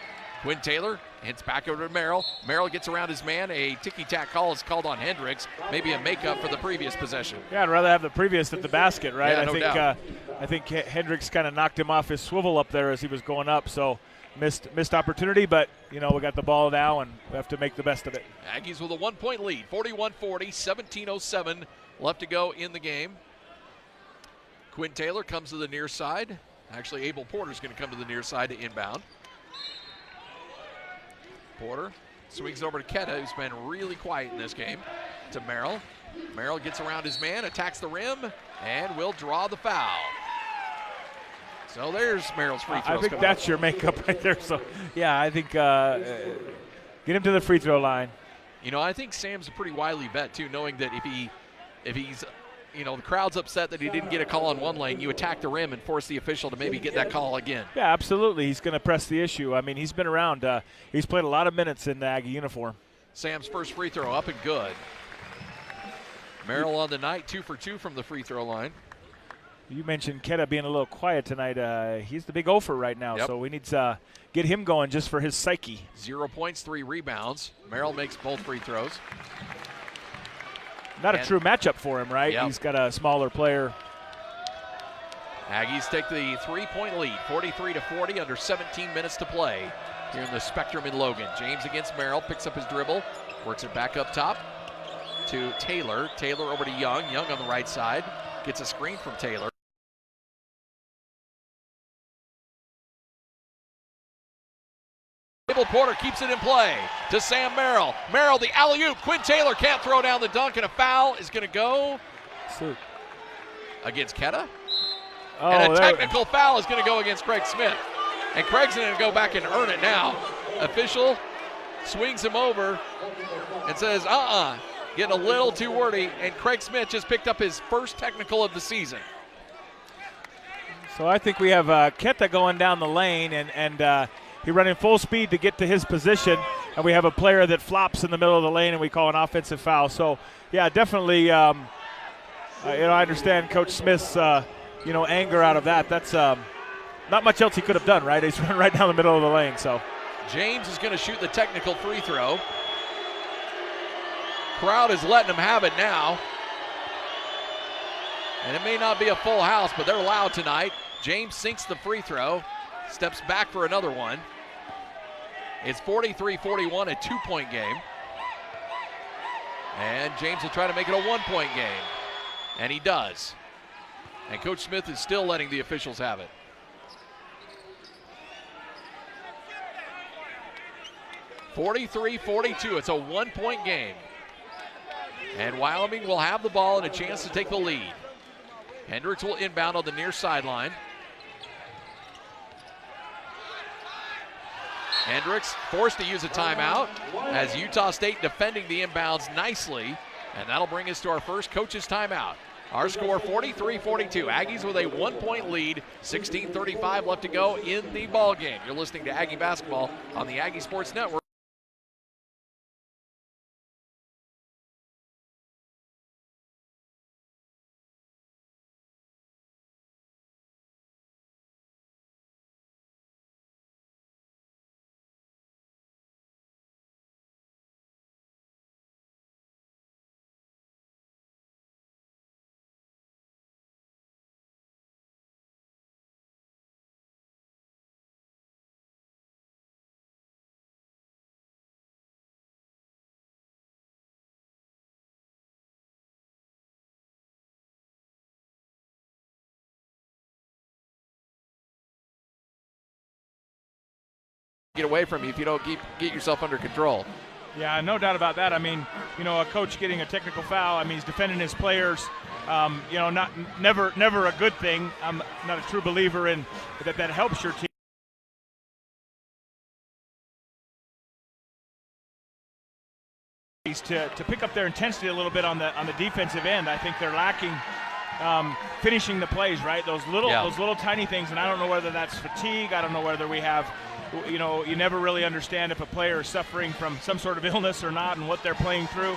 Quinn Taylor hits back over to Merrill. Merrill gets around his man. A ticky-tack call is called on Hendricks. Maybe a makeup for the previous possession. Yeah, I'd rather have the previous at the basket, right? Yeah, no doubt. I think Hendricks kind of knocked him off his swivel up there as he was going up, so missed opportunity, but, we got the ball now, and we have to make the best of it. Aggies with a 1-point lead, 41-40, 17:07 left to go in the game. Quinn Taylor comes to the near side. Actually, Abel Porter's going to come to the near side to inbound. Porter swings over to Keta, who's been really quiet in this game, to Merrill. Merrill gets around his man, attacks the rim, and will draw the foul. So there's Merrill's free throws. I think that's your makeup right there. So, yeah, I think get him to the free throw line. I think Sam's a pretty wily vet, too, knowing that if he's the crowd's upset that he didn't get a call on one lane, you attack the rim and force the official to maybe get that call again. Yeah, absolutely. He's going to press the issue. I mean, he's been around. He's played a lot of minutes in the Aggie uniform. Sam's first free throw up and good. Merrill on the night, 2 for 2 from the free throw line. You mentioned Keta being a little quiet tonight. He's the big gopher right now, so we need to get him going just for his psyche. 0 points, 3 rebounds. Merrill makes both free throws. Not a true matchup for him, right? Yep. He's got a smaller player. Aggies take the 3-point lead, 43-40, under 17 minutes to play here in the Spectrum in Logan. James against Merrill, picks up his dribble, works it back up top to Taylor. Taylor over to Young. Young on the right side, gets a screen from Taylor. Porter keeps it in play to Sam Merrill. Merrill, the alley-oop. Quinn Taylor can't throw down the dunk, and a foul is going to go against Ketta. Oh, and a technical foul is going to go against Craig Smith. And Craig's going to go back and earn it now. Official swings him over and says, getting a little too wordy, and Craig Smith just picked up his first technical of the season. So I think we have Ketta going down the lane, and he's running full speed to get to his position, and we have a player that flops in the middle of the lane, and we call an offensive foul. So, yeah, definitely, I understand Coach Smith's, anger out of that. That's not much else he could have done, right? He's running right down the middle of the lane. So James is going to shoot the technical free throw. Crowd is letting him have it now. And it may not be a full house, but they're loud tonight. James sinks the free throw. Steps back for another one. It's 43-41, a 2-point game. And James will try to make it a 1-point game. And he does. And Coach Smith is still letting the officials have it. (43-42). It's a 1-point game. And Wyoming will have the ball and a chance to take the lead. Hendricks will inbound on the near sideline. Hendricks forced to use a timeout as Utah State defending the inbounds nicely. And that'll bring us to our first coach's timeout. Our score 43-42. Aggies with a 1-point lead, 16:35 left to go in the ball game. You're listening to Aggie Basketball on the Aggie Sports Network. Get away from you if you don't get yourself under control. Yeah, no doubt about that. I mean, a coach getting a technical foul, he's defending his players, never a good thing. I'm not a true believer in that helps your team. To pick up their intensity a little bit on the defensive end. I think they're lacking finishing the plays, right? Those little tiny things, and I don't know whether that's fatigue. I don't know whether we have, you never really understand if a player is suffering from some sort of illness or not, and what they're playing through.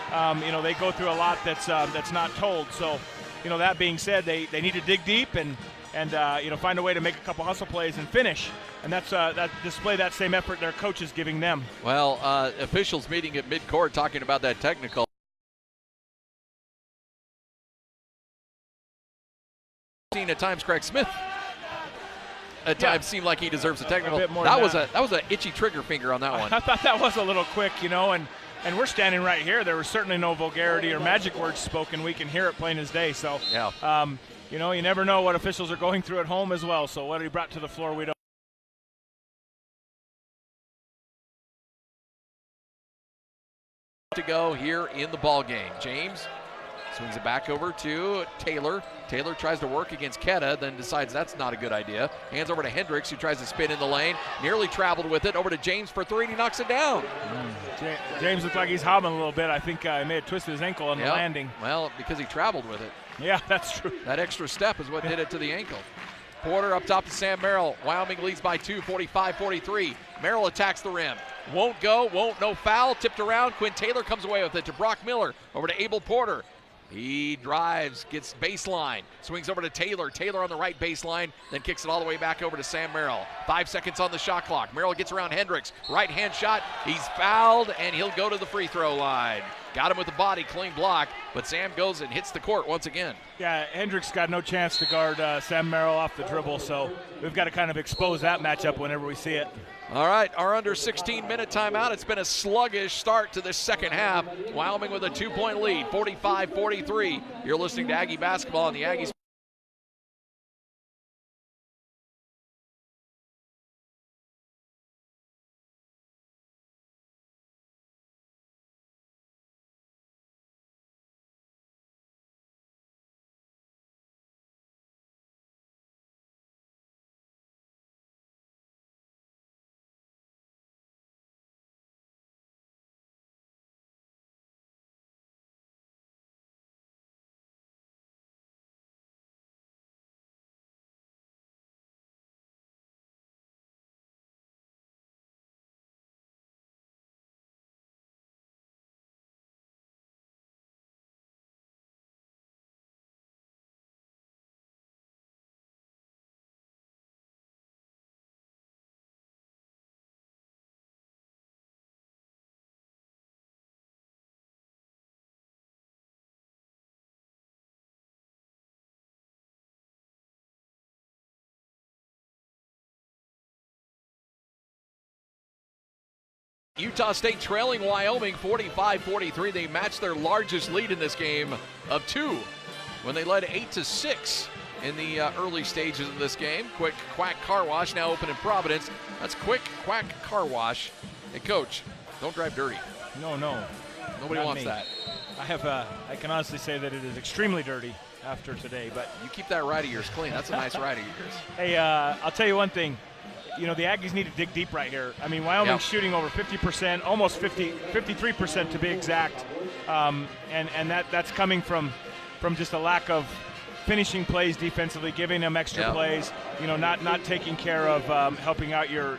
They go through a lot that's not told. So, that being said, they need to dig deep and find a way to make a couple hustle plays and finish. And that's display that same effort their coach is giving them. Well, officials meeting at midcourt talking about that technical. At times, Craig Smith at times seemed like he deserves a technical. That was an itchy trigger finger on that one. I thought that was a little quick, and we're standing right here. There was certainly no vulgarity or magic words spoken. We can hear it plain as day. So, you never know what officials are going through at home as well. So what he brought to the floor, we don't. To go here in the ball game. James swings it back over to Taylor. Taylor tries to work against Ketta, then decides that's not a good idea. Hands over to Hendricks, who tries to spin in the lane. Nearly traveled with it. Over to James for three, and he knocks it down. James looks like he's hobbling a little bit. I think he may have twisted his ankle on the landing. Well, because he traveled with it. Yeah, that's true. That extra step is what did it to the ankle. Porter up top to Sam Merrill. Wyoming leads by 2, 45-43. Merrill attacks the rim. Won't go, no foul. Tipped around. Quinn Taylor comes away with it to Brock Miller. Over to Abel Porter. He drives, gets baseline, swings over to Taylor. Taylor on the right baseline, then kicks it all the way back over to Sam Merrill. 5 seconds on the shot clock. Merrill gets around Hendricks. Right hand shot. He's fouled, and he'll go to the free throw line. Got him with the body, clean block, but Sam goes and hits the court once again. Yeah, Hendricks got no chance to guard Sam Merrill off the dribble, so we've got to kind of expose that matchup whenever we see it. All right, our under 16-minute timeout. It's been a sluggish start to this second half. Wyoming with a 2-point lead, 45-43. You're listening to Aggie Basketball on the Aggies. Utah State trailing Wyoming 45-43. They matched their largest lead in this game of 2 when they led 8-6 in the early stages of this game. Quick Quack Car Wash now open in Providence. That's Quick Quack Car Wash. Hey, Coach, don't drive dirty. No. Nobody wants that. I can honestly say that it is extremely dirty after today, but you keep that right of yours clean. That's a nice right of yours. Hey, I'll tell you one thing. You know, the Aggies need to dig deep right here. I mean, Wyoming's shooting over 50%, almost 53% to be exact, and that's coming from just a lack of finishing plays defensively, giving them extra plays. You know, not taking care of helping out your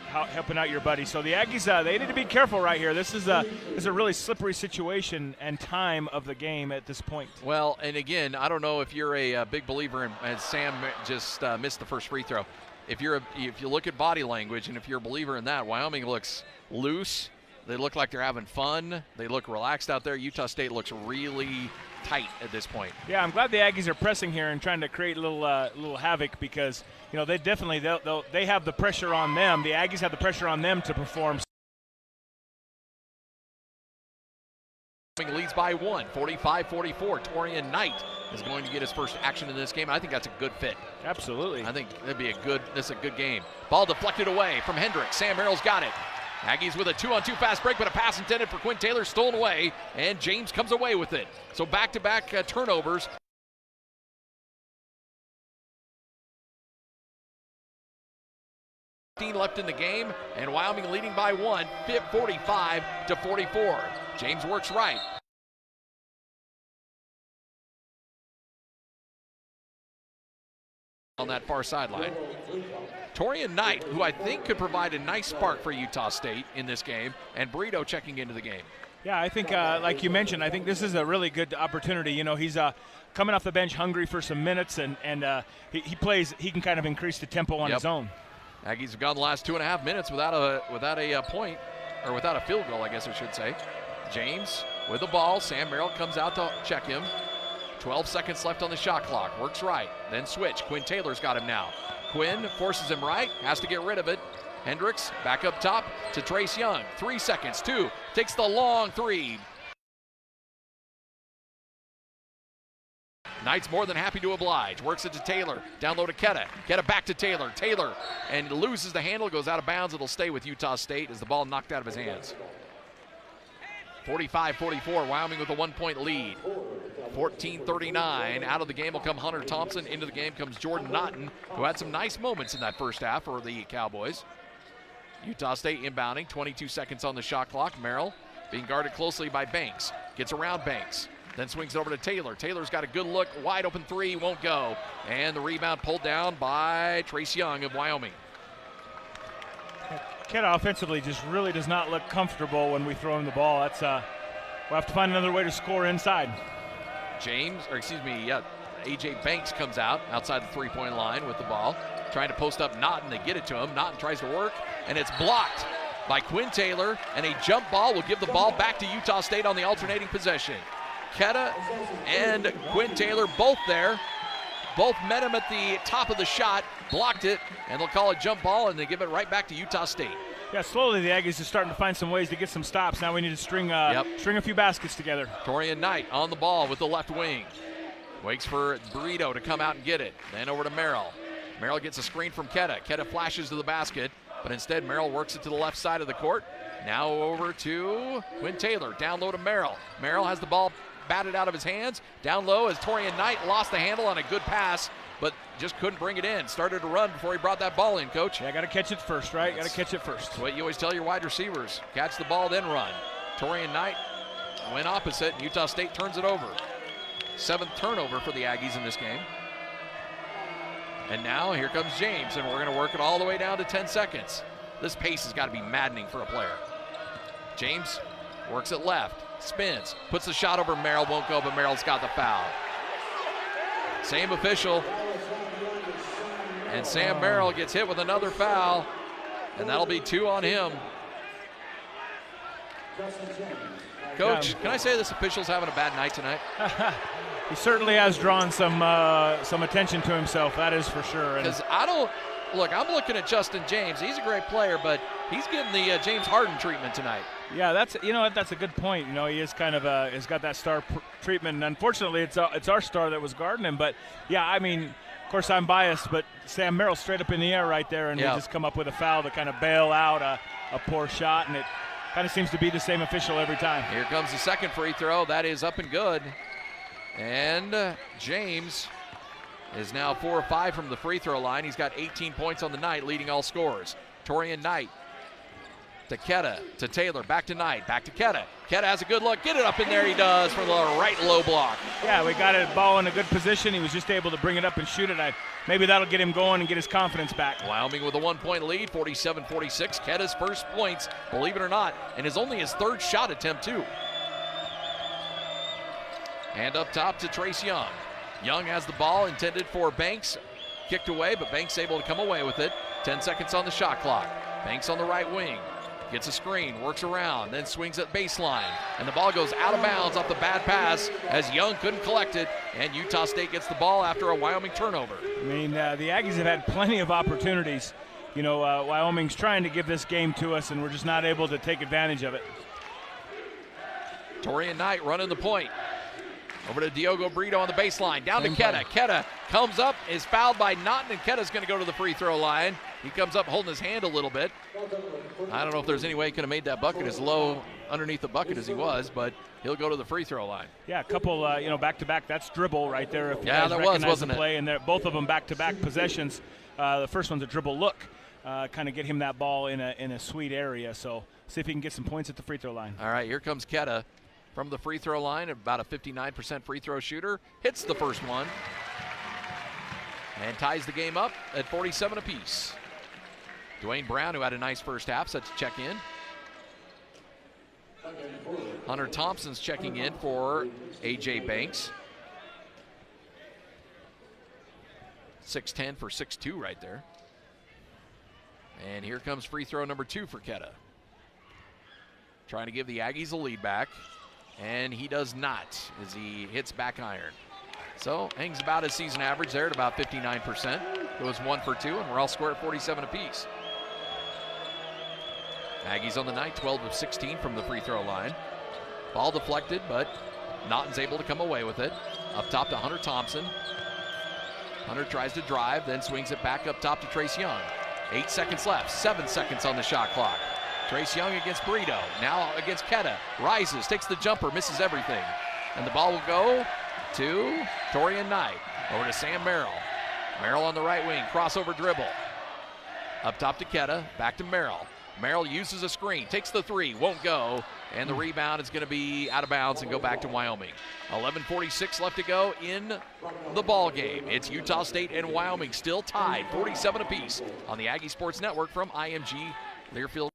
buddy. So the Aggies, they need to be careful right here. This is a really slippery situation and time of the game at this point. Well, and again, I don't know if you're a big believer in, as Sam just missed the first free throw. If you look at body language and if you're a believer in that, Wyoming looks loose. They look like they're having fun. They look relaxed out there. Utah State looks really tight at this point. Yeah, I'm glad the Aggies are pressing here and trying to create a little havoc because, you know, they definitely they have the pressure on them. The Aggies have the pressure on them to perform. Leads by 1, 45-44. Torian Knight is going to get his first action in this game. I think that's a good fit. Absolutely. I think this is a good game. Ball deflected away from Hendricks. Sam Merrill's got it. Aggies with a 2-on-2 fast break, but a pass intended for Quinn Taylor stolen away, and James comes away with it. So back-to-back turnovers. Left in the game, and Wyoming leading by 1, 45-44. James works right. On that far sideline. Torian Knight, who I think could provide a nice spark for Utah State in this game, and Burrito checking into the game. Yeah, I think, like you mentioned, I think this is a really good opportunity. You know, he's coming off the bench hungry for some minutes, and he can kind of increase the tempo on his own. Aggies have gone the last 2.5 minutes without a point, or without a field goal, I guess I should say. James with the ball. Sam Merrill comes out to check him. 12 seconds left on the shot clock. Works right, then switch. Quinn Taylor's got him now. Quinn forces him right, has to get rid of it. Hendricks back up top to Trace Young. 3 seconds, 2, takes the long 3. Knight's more than happy to oblige. Works it to Taylor. Down low to Ketta. Ketta back to Taylor. Taylor, and loses the handle, goes out of bounds. It'll stay with Utah State as the ball knocked out of his hands. 45-44, Wyoming with a 1-point lead. 14:39, out of the game will come Hunter Thompson. Into the game comes Jordan Naughton, who had some nice moments in that first half for the Cowboys. Utah State inbounding, 22 seconds on the shot clock. Merrill being guarded closely by Banks. Gets around Banks. Then swings it over to Taylor. Taylor's got a good look, wide open 3, won't go. And the rebound pulled down by Trace Young of Wyoming. Ketta offensively just really does not look comfortable when we throw him the ball. That's we'll have to find another way to score inside. AJ Banks comes outside the 3-point line with the ball, trying to post up Naughton. They get it to him. Naughton tries to work, and it's blocked. by Quinn Taylor, and a jump ball will give the ball back to Utah State on the alternating possession. Ketta and Quinn Taylor both there. Both met him at the top of the shot, blocked it, and they'll call a jump ball, and they give it right back to Utah State. Yeah, slowly the Aggies are starting to find some ways to get some stops. Now we need to string a few baskets together. Torian Knight on the ball with the left wing. Waits for Burrito to come out and get it. Then over to Merrill. Merrill gets a screen from Ketta. Ketta flashes to the basket, but instead Merrill works it to the left side of the court. Now over to Quinn Taylor. Down low to Merrill. Merrill has the ball batted out of his hands. Down low as Torian Knight lost the handle on a good pass, but just couldn't bring it in. Started to run before he brought that ball in, Coach. Yeah, got to catch it first, right? Got to catch it first. That's what you always tell your wide receivers. Catch the ball, then run. Torian Knight went opposite, and Utah State turns it over. 7th turnover for the Aggies in this game. And now here comes James, and we're going to work it all the way down to 10 seconds. This pace has got to be maddening for a player. James works it left. Spins, puts the shot over Merrill, won't go, but Merrill's got the foul. Same official. And Sam Merrill gets hit with another foul, and that'll be 2 on him. Coach, can I say this official's having a bad night tonight? He certainly has drawn some attention to himself, that is for sure. Because I'm looking at Justin James. He's a great player, but he's getting the James Harden treatment tonight. Yeah, that's a good point. He is kind of has got that star treatment, and unfortunately, it's our star that was guarding him. But yeah, I mean, of course, I'm biased, but Sam Merrill straight up in the air right there, and we just come up with a foul to kind of bail out a poor shot, and it kind of seems to be the same official every time. Here comes the second free throw. That is up and good, and James is now 4 of 5 from the free throw line. He's got 18 points on the night, leading all scorers. Torian Knight to Ketta, to Taylor, back to Knight, back to Ketta. Ketta has a good look, get it up in there, he does, from the right low block. Yeah, we got it ball in a good position. He was just able to bring it up and shoot it. Maybe that'll get him going and get his confidence back. Wyoming with a 1-point lead, 47-46. Ketta's first points, believe it or not, and is only his 3rd shot attempt too. And up top to Trace Young. Young has the ball intended for Banks. Kicked away, but Banks able to come away with it. 10 seconds on the shot clock. Banks on the right wing. Gets a screen, works around, then swings at baseline. And the ball goes out of bounds off the bad pass as Young couldn't collect it. And Utah State gets the ball after a Wyoming turnover. I mean, the Aggies have had plenty of opportunities. Wyoming's trying to give this game to us, and we're just not able to take advantage of it. Torian Knight running the point. Over to Diogo Brito on the baseline. Down to Ketta. Ketta comes up, is fouled by Naughton, and Ketta's going to go to the free throw line. He comes up holding his hand a little bit. I don't know if there's any way he could have made that bucket as low underneath the bucket as he was, but he'll go to the free throw line. Yeah, a couple, back-to-back. That's dribble right there. If yeah, that was, wasn't the play, and both of them back-to-back possessions. The first one's a dribble look, kind of get him that ball in a sweet area. So see if he can get some points at the free throw line. All right, here comes Ketta from the free throw line, about a 59% free throw shooter. Hits the first one and ties the game up at 47 apiece. Dwayne Brown, who had a nice first half, set to check in. Hunter Thompson's checking in for A.J. Banks. 6'10 for 6'2 right there. And here comes free throw number 2 for Ketta. Trying to give the Aggies a lead back. And he does not as he hits back iron. So hangs about his season average there at about 59%. Goes 1 for 2, and we're all square at 47 apiece. Aggies on the night, 12 of 16 from the free throw line. Ball deflected, but Naughton's able to come away with it. Up top to Hunter Thompson. Hunter tries to drive, then swings it back up top to Trace Young. 8 seconds left, 7 seconds on the shot clock. Trace Young against Burrito, now against Ketta. Rises, takes the jumper, misses everything. And the ball will go to Torian Knight. Over to Sam Merrill. Merrill on the right wing, crossover dribble. Up top to Ketta, back to Merrill. Merrill uses a screen, takes the 3, won't go, and the rebound is going to be out of bounds and go back to Wyoming. 11:46 left to go in the ball game. It's Utah State and Wyoming still tied, 47 apiece on the Aggie Sports Network from IMG Learfield.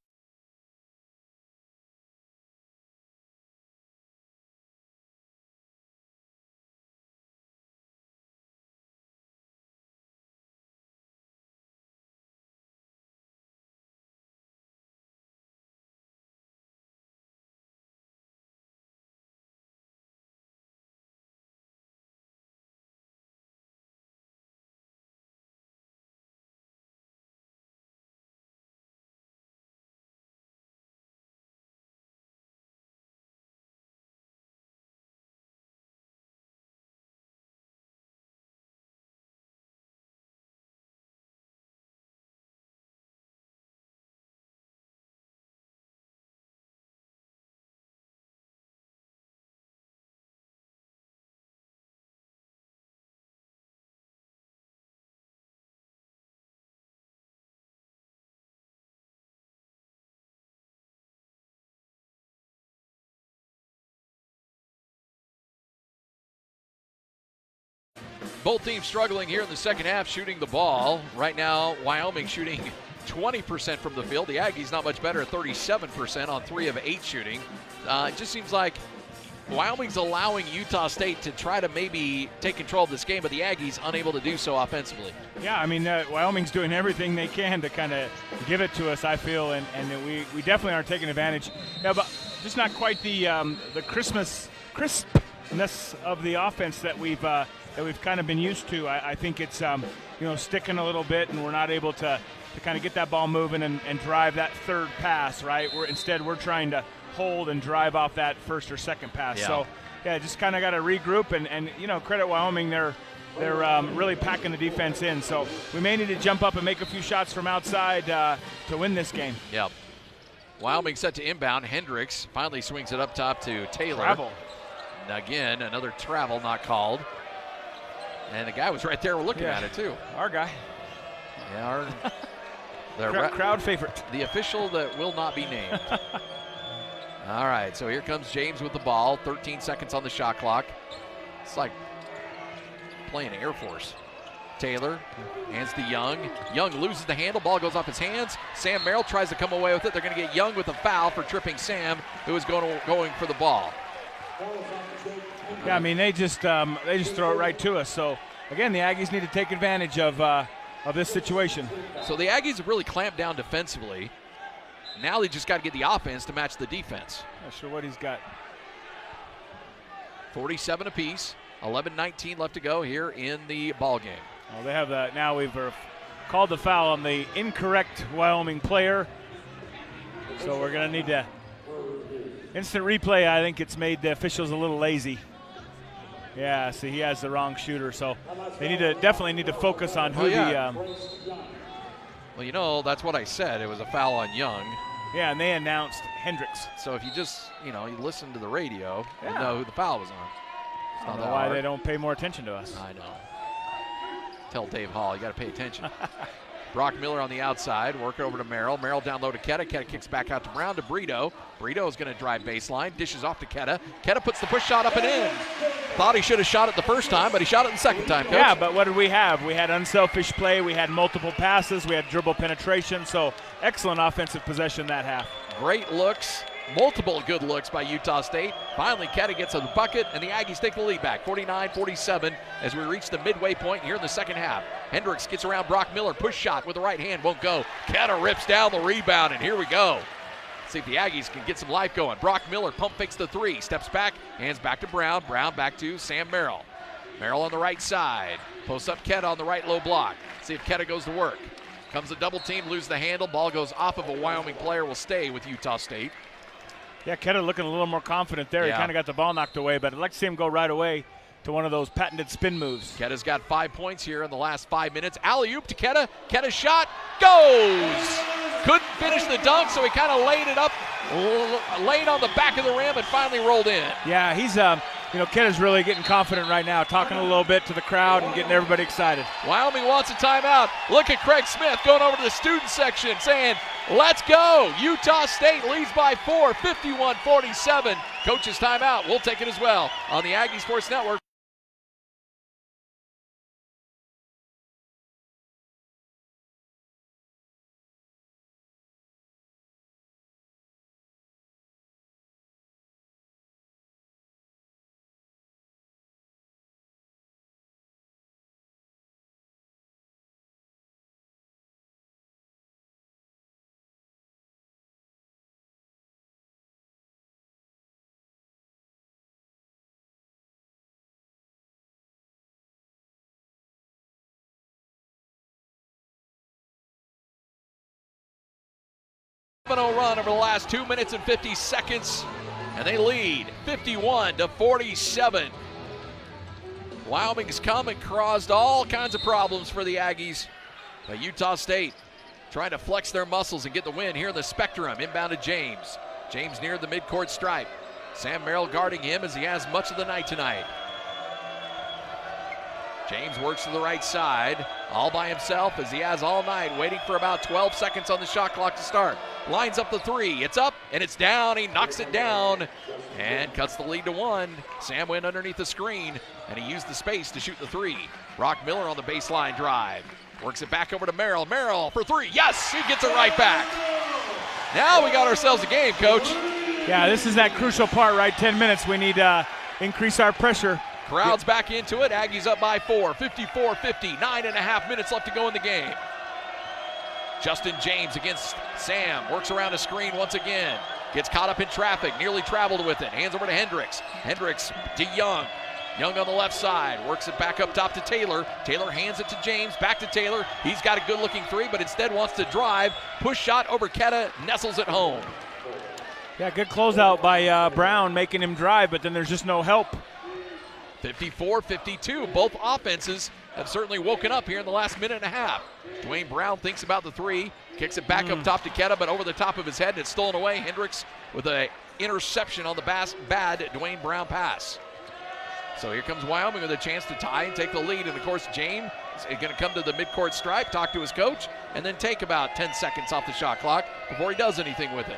Both teams struggling here in the second half shooting the ball. Right now, Wyoming shooting 20% from the field. The Aggies not much better at 37% on 3 of 8 shooting. It just seems like Wyoming's allowing Utah State to try to maybe take control of this game, but the Aggies unable to do so offensively. Yeah, I mean, Wyoming's doing everything they can to kind of give it to us, I feel, and we definitely aren't taking advantage. Yeah, but just not quite the crispness of the offense that we've kind of been used to. I think it's sticking a little bit, and we're not able to kind of get that ball moving and drive that third pass, right? Instead we're trying to hold and drive off that first or second pass. Yeah. So, yeah, just kind of got to regroup and credit Wyoming. They're really packing the defense in. So we may need to jump up and make a few shots from outside to win this game. Yep. Wyoming set to inbound. Hendricks finally swings it up top to Taylor. Travel. And again, another travel not called. And the guy was right there looking at it too. Our guy. Yeah, crowd favorite. The official that will not be named. All right, so here comes James with the ball. 13 seconds on the shot clock. It's like playing Air Force. Taylor hands to Young. Young loses the handle. Ball goes off his hands. Sam Merrill tries to come away with it. They're going to get Young with a foul for tripping Sam, who is going for the ball. Yeah, I mean, they just throw it right to us. So, again, the Aggies need to take advantage of this situation. So the Aggies have really clamped down defensively. Now they just got to get the offense to match the defense. Not sure what he's got. 47 apiece. 11-19 left to go here in the ball game. Well, they have that. Now we've called the foul on the incorrect Wyoming player. So we're going to need to instant replay. I think it's made the officials a little lazy. Yeah, see, he has the wrong shooter. So they definitely need to focus on who Well, that's what I said. It was a foul on Young. Yeah, and they announced Hendricks. So if you just, you listen to the radio, you know who the foul was on. I don't know why they don't pay more attention to us. I know. Tell Dave Hall, you got to pay attention. Brock Miller on the outside, work over to Merrill. Merrill down low to Ketta. Ketta kicks back out to Brown to Brito. Brito is going to drive baseline, dishes off to Ketta. Ketta puts the push shot up and in. Thought he should have shot it the first time, but he shot it the second time, Coach. Yeah, but what did we have? We had unselfish play. We had multiple passes. We had dribble penetration. So excellent offensive possession that half. Great looks. Multiple good looks by Utah State. Finally, Ketta gets a bucket, and the Aggies take the lead back, 49-47, as we reach the midway point here in the second half. Hendricks gets around Brock Miller. Push shot with the right hand. Won't go. Ketta rips down the rebound, and here we go. See if the Aggies can get some life going. Brock Miller pump fakes the three. Steps back. Hands back to Brown. Brown back to Sam Merrill. Merrill on the right side. Posts up Ketta on the right low block. See if Ketta goes to work. Comes a double team. Lose the handle. Ball goes off of a Wyoming player. Will stay with Utah State. Yeah, Ketta looking a little more confident there. Yeah. He kind of got the ball knocked away, but I'd like to see him go right away to one of those patented spin moves. Ketta's got 5 points here in the last 5 minutes. Alley-oop to Ketta. Ketta's shot goes! Couldn't finish the dunk, so he kind of laid it up, laid on the back of the rim, and finally rolled in. Yeah, he's, Ketta's really getting confident right now, talking a little bit to the crowd and getting everybody excited. Wyoming wants a timeout. Look at Craig Smith going over to the student section saying, let's go. Utah State leads by 4, 51-47. Coach's timeout. We'll take it as well on the Aggie Sports Network. Run over the last 2 minutes and 50 seconds, and they lead 51-47. Wyoming's come and caused all kinds of problems for the Aggies, but Utah State trying to flex their muscles and get the win here in the Spectrum. Inbound to James. James near the midcourt stripe. Sam Merrill guarding him as he has much of the night tonight. James works to the right side, all by himself as he has all night, waiting for about 12 seconds on the shot clock to start. lines up the three. It's up and it's down. He knocks it down and cuts the lead to 1. Sam went underneath the screen and he used the space to shoot the 3. Brock Miller on the baseline drive. Works it back over to Merrill. Merrill for 3. Yes, he gets it right back. Now we got ourselves a game, Coach. Yeah, this is that crucial part, right? 10 minutes. We need to increase our pressure. Crowd's back into it. Aggies up by 4. 54-50. 9.5 minutes left to go in the game. Justin James against Sam. Works around a screen once again. Gets caught up in traffic. Nearly traveled with it. Hands over to Hendricks. Hendricks to Young. Young on the left side. Works it back up top to Taylor. Taylor hands it to James. Back to Taylor. He's got a good-looking 3, but instead wants to drive. Push shot over Ketta. Nestles it home. Yeah, good closeout by Brown, making him drive, but then there's just no help. 54-52. Both offenses have certainly woken up here in the last minute and a half. Dwayne Brown thinks about the 3, kicks it back up top to Ketta, but over the top of his head, and it's stolen away. Hendricks with an interception on the bad Dwayne Brown pass. So here comes Wyoming with a chance to tie and take the lead. And of course, James is going to come to the midcourt stripe, talk to his coach, and then take about 10 seconds off the shot clock before he does anything with it.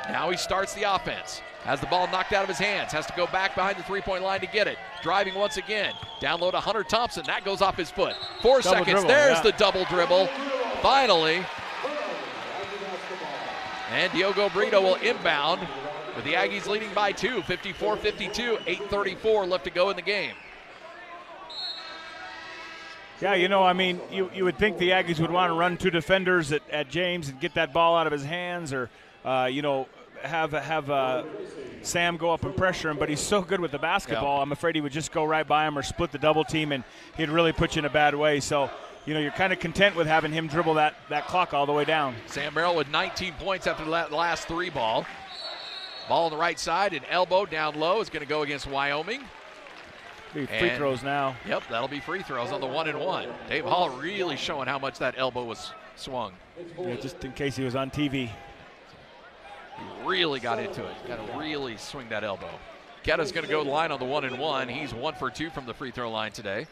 Now he starts the offense. Has the ball knocked out of his hands. Has to go back behind the three-point line to get it. Driving once again. Down low to Hunter Thompson. That goes off his foot. 4 seconds. Dribble, There's the double dribble. Finally. And Diogo Brito will inbound with the Aggies leading by 2. 54-52. 8:34 left to go in the game. Yeah, you know, I mean, you would think the Aggies would want to run 2 defenders at James and get that ball out of his hands, or, you know, have Sam go up and pressure him, but he's so good with the basketball, yeah. I'm afraid he would just go right by him or split the double team, and he'd really put you in a bad way. So, you know, you're kind of content with having him dribble that clock all the way down. Sam Merrill with 19 points after the last 3 ball. Ball on the right side, and elbow down low is going to go against Wyoming. Free throws now. Yep, that'll be free throws on the 1-and-1. Dave Hall really showing how much that elbow was swung. Yeah, just in case he was on TV. He really got into it. Got to really swing that elbow. Ketta's going to go line on the 1-and-1. He's 1 for 2 from the free throw line today.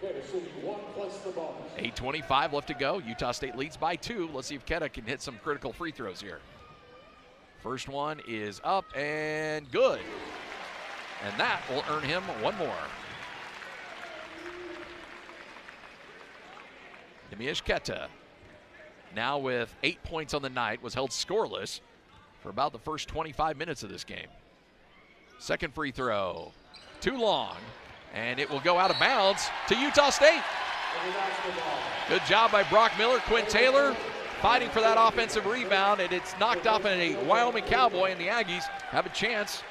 8:25 left to go. Utah State leads by 2. Let's see if Ketta can hit some critical free throws here. First one is up and good. And that will earn him 1 more. Neemias Queta, now with 8 points on the night, was held scoreless for about the first 25 minutes of this game. Second free throw, too long, and it will go out of bounds to Utah State. Good job by Brock Miller. Quinn Taylor fighting for that offensive rebound, and it's knocked off in a Wyoming Cowboy, and the Aggies have a chance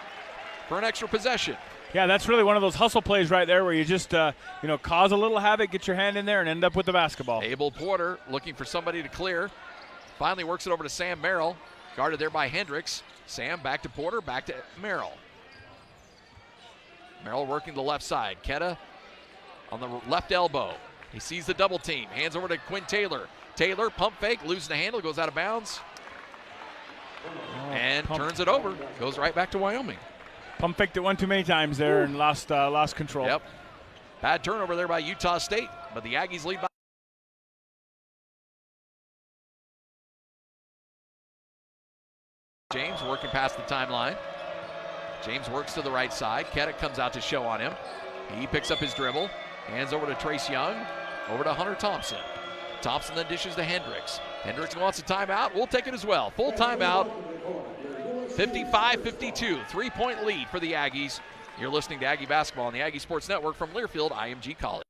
for an extra possession. Yeah, that's really one of those hustle plays right there where you just, you know, cause a little havoc, get your hand in there, and end up with the basketball. Abel Porter looking for somebody to clear. Finally works it over to Sam Merrill. Guarded there by Hendricks. Sam back to Porter, back to Merrill. Merrill working the left side. Queta on the left elbow. He sees the double team. Hands over to Quinn Taylor. Taylor, pump fake, loses the handle, goes out of bounds. And turns it over. Goes right back to Wyoming. Pump faked it one too many times there and lost control. Yep. Bad turnover there by Utah State, but the Aggies lead by. James working past the timeline. James works to the right side. Queta comes out to show on him. He picks up his dribble. Hands over to Trace Young. Over to Hunter Thompson. Thompson then dishes to Hendricks. Hendricks wants a timeout. We'll take it as well. Full timeout. 55-52. 3-point lead for the Aggies. You're listening to Aggie Basketball on the Aggie Sports Network from Learfield IMG College.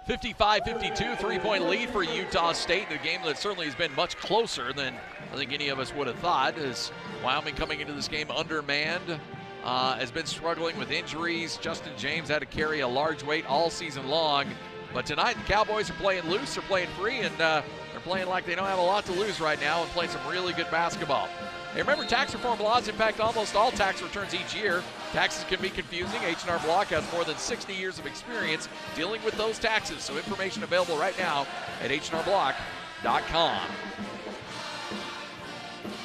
55-52, three-point lead for Utah State in a game that certainly has been much closer than I think any of us would have thought, as Wyoming coming into this game undermanned, has been struggling with injuries. Justin James had to carry a large weight all season long. But tonight, the Cowboys are playing loose, they're playing free, and they're playing like they don't have a lot to lose right now and playing some really good basketball. Hey, remember, tax reform laws impact almost all tax returns each year. Taxes can be confusing. H&R Block has more than 60 years of experience dealing with those taxes. So information available right now at hnrblock.com.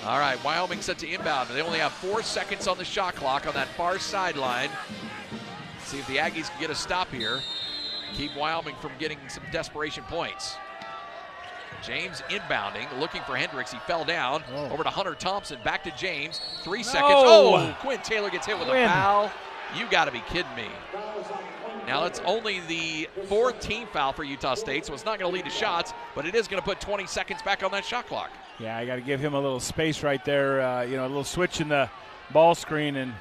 All right, Wyoming set to inbound. They only have 4 seconds on the shot clock on that far sideline. See if the Aggies can get a stop here. Keep Wyoming from getting some desperation points. James inbounding, looking for Hendricks. He fell down. Over to Hunter Thompson. Back to James. 3 seconds. Oh, Quinn Taylor gets hit with a foul. You got to be kidding me. Now, it's only the 4th team foul for Utah State, so it's not going to lead to shots, but it is going to put 20 seconds back on that shot clock. Yeah, I got to give him a little space right there. A little switch in the ball screen, and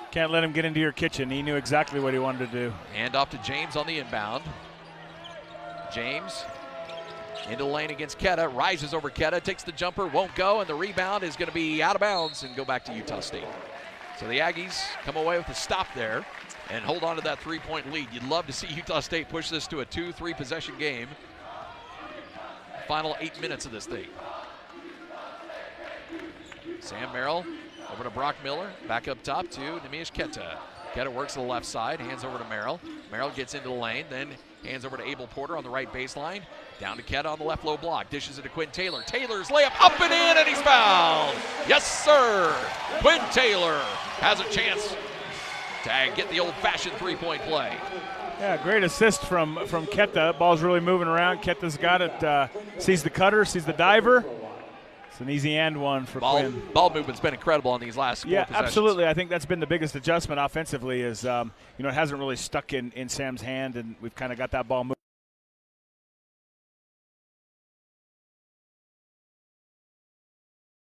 can't let him get into your kitchen. He knew exactly what he wanted to do. Hand off to James on the inbound. James into the lane against Ketta, rises over Ketta, takes the jumper, won't go, and the rebound is going to be out of bounds and go back to Utah State. So the Aggies come away with a stop there and hold on to that 3-point lead. You'd love to see Utah State push this to a 2-3 possession game. Final 8 minutes of this thing. Sam Merrill over to Brock Miller, back up top to Neemias Ketta. Ketta works to the left side, hands over to Merrill. Merrill gets into the lane, then hands over to Abel Porter on the right baseline. Down to Ketta on the left low block. Dishes it to Quinn Taylor. Taylor's layup up and in, and he's fouled. Yes, sir. Quinn Taylor has a chance to get the old-fashioned 3-point play. Yeah, great assist from Ketta. Ball's really moving around. Ketta's got it. Sees the cutter, sees the diver. It's an easy and one for Quinn. Ball movement's been incredible on these last 4 possessions. Yeah, absolutely. I think that's been the biggest adjustment offensively is, it hasn't really stuck in Sam's hand, and we've kind of got that ball moving.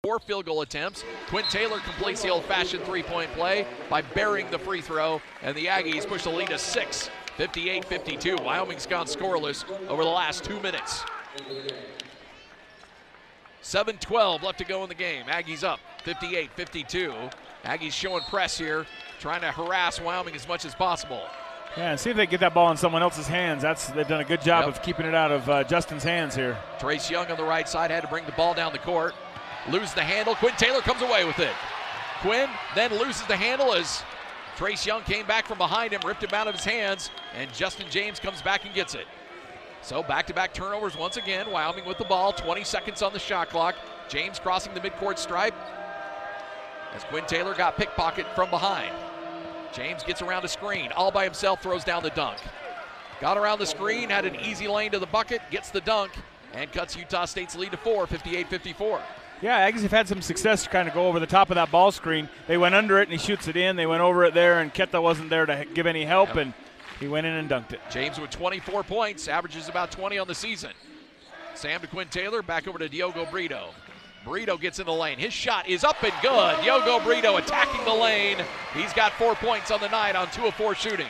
4 field goal attempts. Quinn Taylor completes the old-fashioned 3-point play by burying the free throw, and the Aggies push the lead to 6, 58-52. Wyoming's gone scoreless over the last 2 minutes. 7:12 left to go in the game. Aggies up 58-52. Aggies showing press here, trying to harass Wyoming as much as possible. Yeah, and see if they get that ball in someone else's hands. They've done a good job of keeping it out of Justin's hands here. Trace Young on the right side had to bring the ball down the court. Loses the handle. Quinn Taylor comes away with it. Quinn then loses the handle as Trace Young came back from behind him, ripped him out of his hands, and Justin James comes back and gets it. So back-to-back turnovers once again. Wyoming with the ball, 20 seconds on the shot clock. James crossing the midcourt stripe as Quinn Taylor got pickpocketed from behind. James gets around a screen, all by himself, throws down the dunk. Got around the screen, had an easy lane to the bucket, gets the dunk, and cuts Utah State's lead to 4, 58-54. Yeah, Aggies have had some success to kind of go over the top of that ball screen. They went under it, and he shoots it in. They went over it there, and Ketta wasn't there to give any help, and he went in and dunked it. James with 24 points, averages about 20 on the season. Sam to Quinn Taylor, back over to Diogo Brito. Brito gets in the lane. His shot is up and good. Diogo Brito attacking the lane. He's got 4 points on the night on 2 of 4 shooting.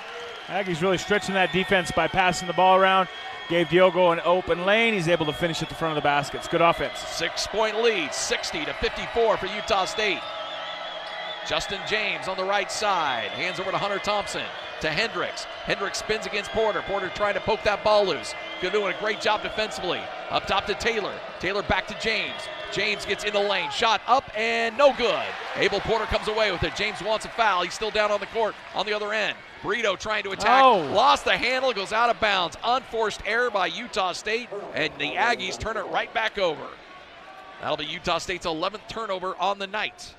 Aggies really stretching that defense by passing the ball around. Gave Diogo an open lane. He's able to finish at the front of the basket. It's good offense. 6-point lead, 60-54 for Utah State. Justin James on the right side. Hands over to Hunter Thompson. To Hendricks. Hendricks spins against Porter. Porter trying to poke that ball loose. Doing a great job defensively. Up top to Taylor. Taylor back to James. James gets in the lane. Shot up and no good. Abel Porter comes away with it. James wants a foul. He's still down on the court on the other end. Brito trying to attack. Lost the handle. Goes out of bounds. Unforced error by Utah State. And the Aggies turn it right back over. That'll be Utah State's 11th turnover on the night.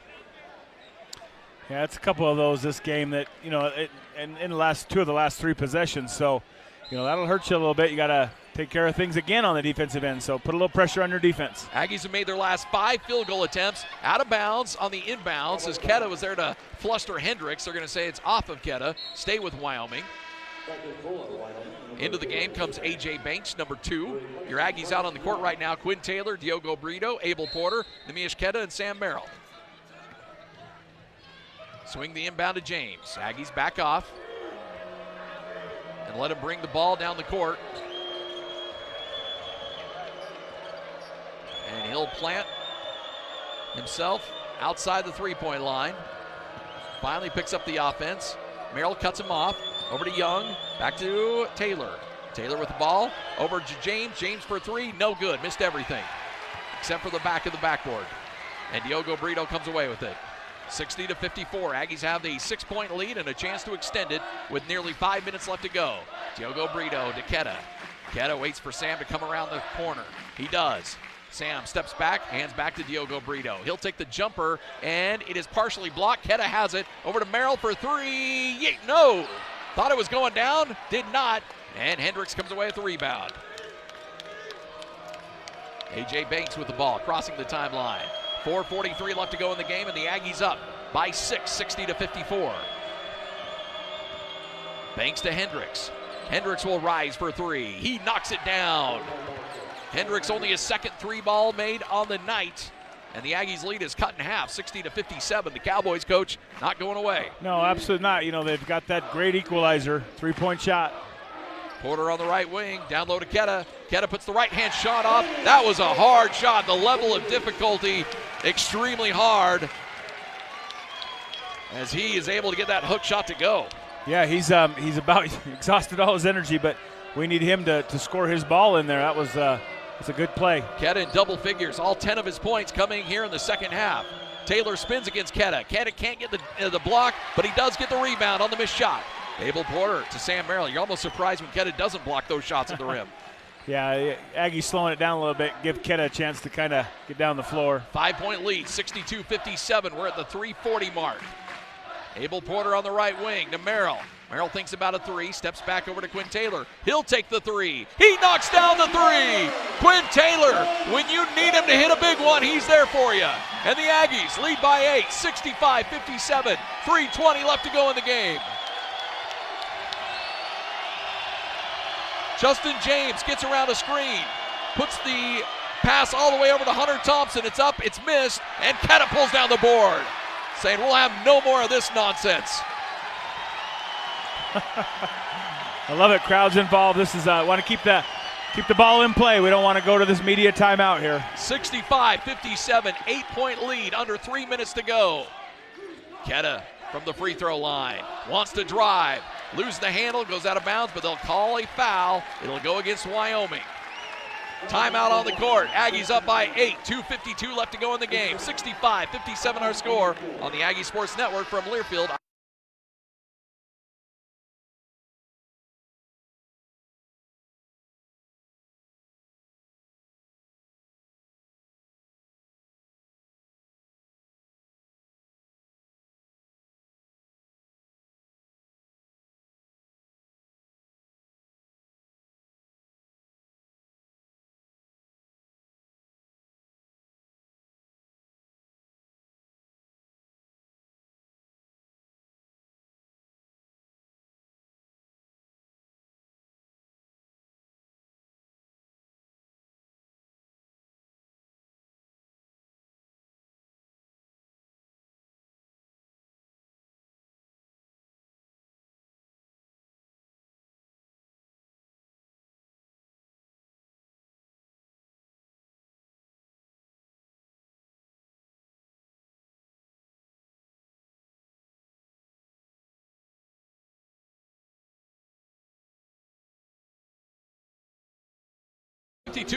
Yeah, it's a couple of those this game that, in the last 2 of the last 3 possessions. So, that'll hurt you a little bit. You got to take care of things again on the defensive end. So put a little pressure on your defense. Aggies have made their last 5 field goal attempts out of bounds on the inbounds as Ketta was there to fluster Hendricks. They're going to say it's off of Ketta. Stay with Wyoming. Into the game comes A.J. Banks, number 2. Your Aggies out on the court right now. Quinn Taylor, Diogo Brito, Abel Porter, Neemias Ketta, and Sam Merrill. Swing the inbound to James. Aggies back off and let him bring the ball down the court. And he'll plant himself outside the three-point line. Finally picks up the offense. Merrill cuts him off. Over to Young. Back to Taylor. Taylor with the ball. Over to James. James for three. No good. Missed everything except for the back of the backboard. And Diogo Brito comes away with it. 60-54. Aggies have the 6-point lead and a chance to extend it with nearly 5 minutes left to go. Diogo Brito to Keta. Keta waits for Sam to come around the corner. He does. Sam steps back, hands back to Diogo Brito. He'll take the jumper, and it is partially blocked. Keta has it. Over to Merrill for three. No. Thought it was going down. Did not. And Hendricks comes away with the rebound. A.J. Banks with the ball, crossing the timeline. 4:43 left to go in the game, and the Aggies up by 6, 60-54. Banks to Hendricks. Hendricks will rise for three. He knocks it down. Hendricks only his second three ball made on the night, and the Aggies lead is cut in half, 60-57. The Cowboys coach not going away. No, absolutely not. You know, they've got that great equalizer, three-point shot. Porter on the right wing, down low to Keta. Keta puts the right-hand shot off. That was a hard shot. The level of difficulty extremely hard as he is able to get that hook shot to go. Yeah, he's about exhausted all his energy, but we need him to score his ball in there. That was it's a good play. Keta in double figures, all 10 of his points coming here in the second half. Taylor spins against Keta. Keta can't get the block, but he does get the rebound on the missed shot. Abel Porter to Sam Merrill. You're almost surprised when Keta doesn't block those shots at the rim. Yeah, Aggie's slowing it down a little bit. Give Keta a chance to kind of get down the floor. 5-point lead, 62-57. We're at the 3:40 mark. Abel Porter on the right wing to Merrill. Merrill thinks about a three, steps back over to Quinn Taylor. He'll take the three. He knocks down the three. Quinn Taylor, when you need him to hit a big one, he's there for you. And the Aggies lead by 8, 65-57. 3:20 left to go in the game. Justin James gets around a screen, puts the pass all the way over to Hunter Thompson. It's up, it's missed, and Keta pulls down the board, saying we'll have no more of this nonsense. I love it. Crowd's involved. This is want to keep the ball in play. We don't want to go to this media timeout here. 65-57, 8-point lead, under 3 minutes to go. Keta from the free throw line wants to drive, loses the handle, goes out of bounds, but they'll call a foul. It'll go against Wyoming. Timeout on the court. Aggies up by 8, 2:52 left to go in the game. 65-57 our score on the Aggie Sports Network from Learfield.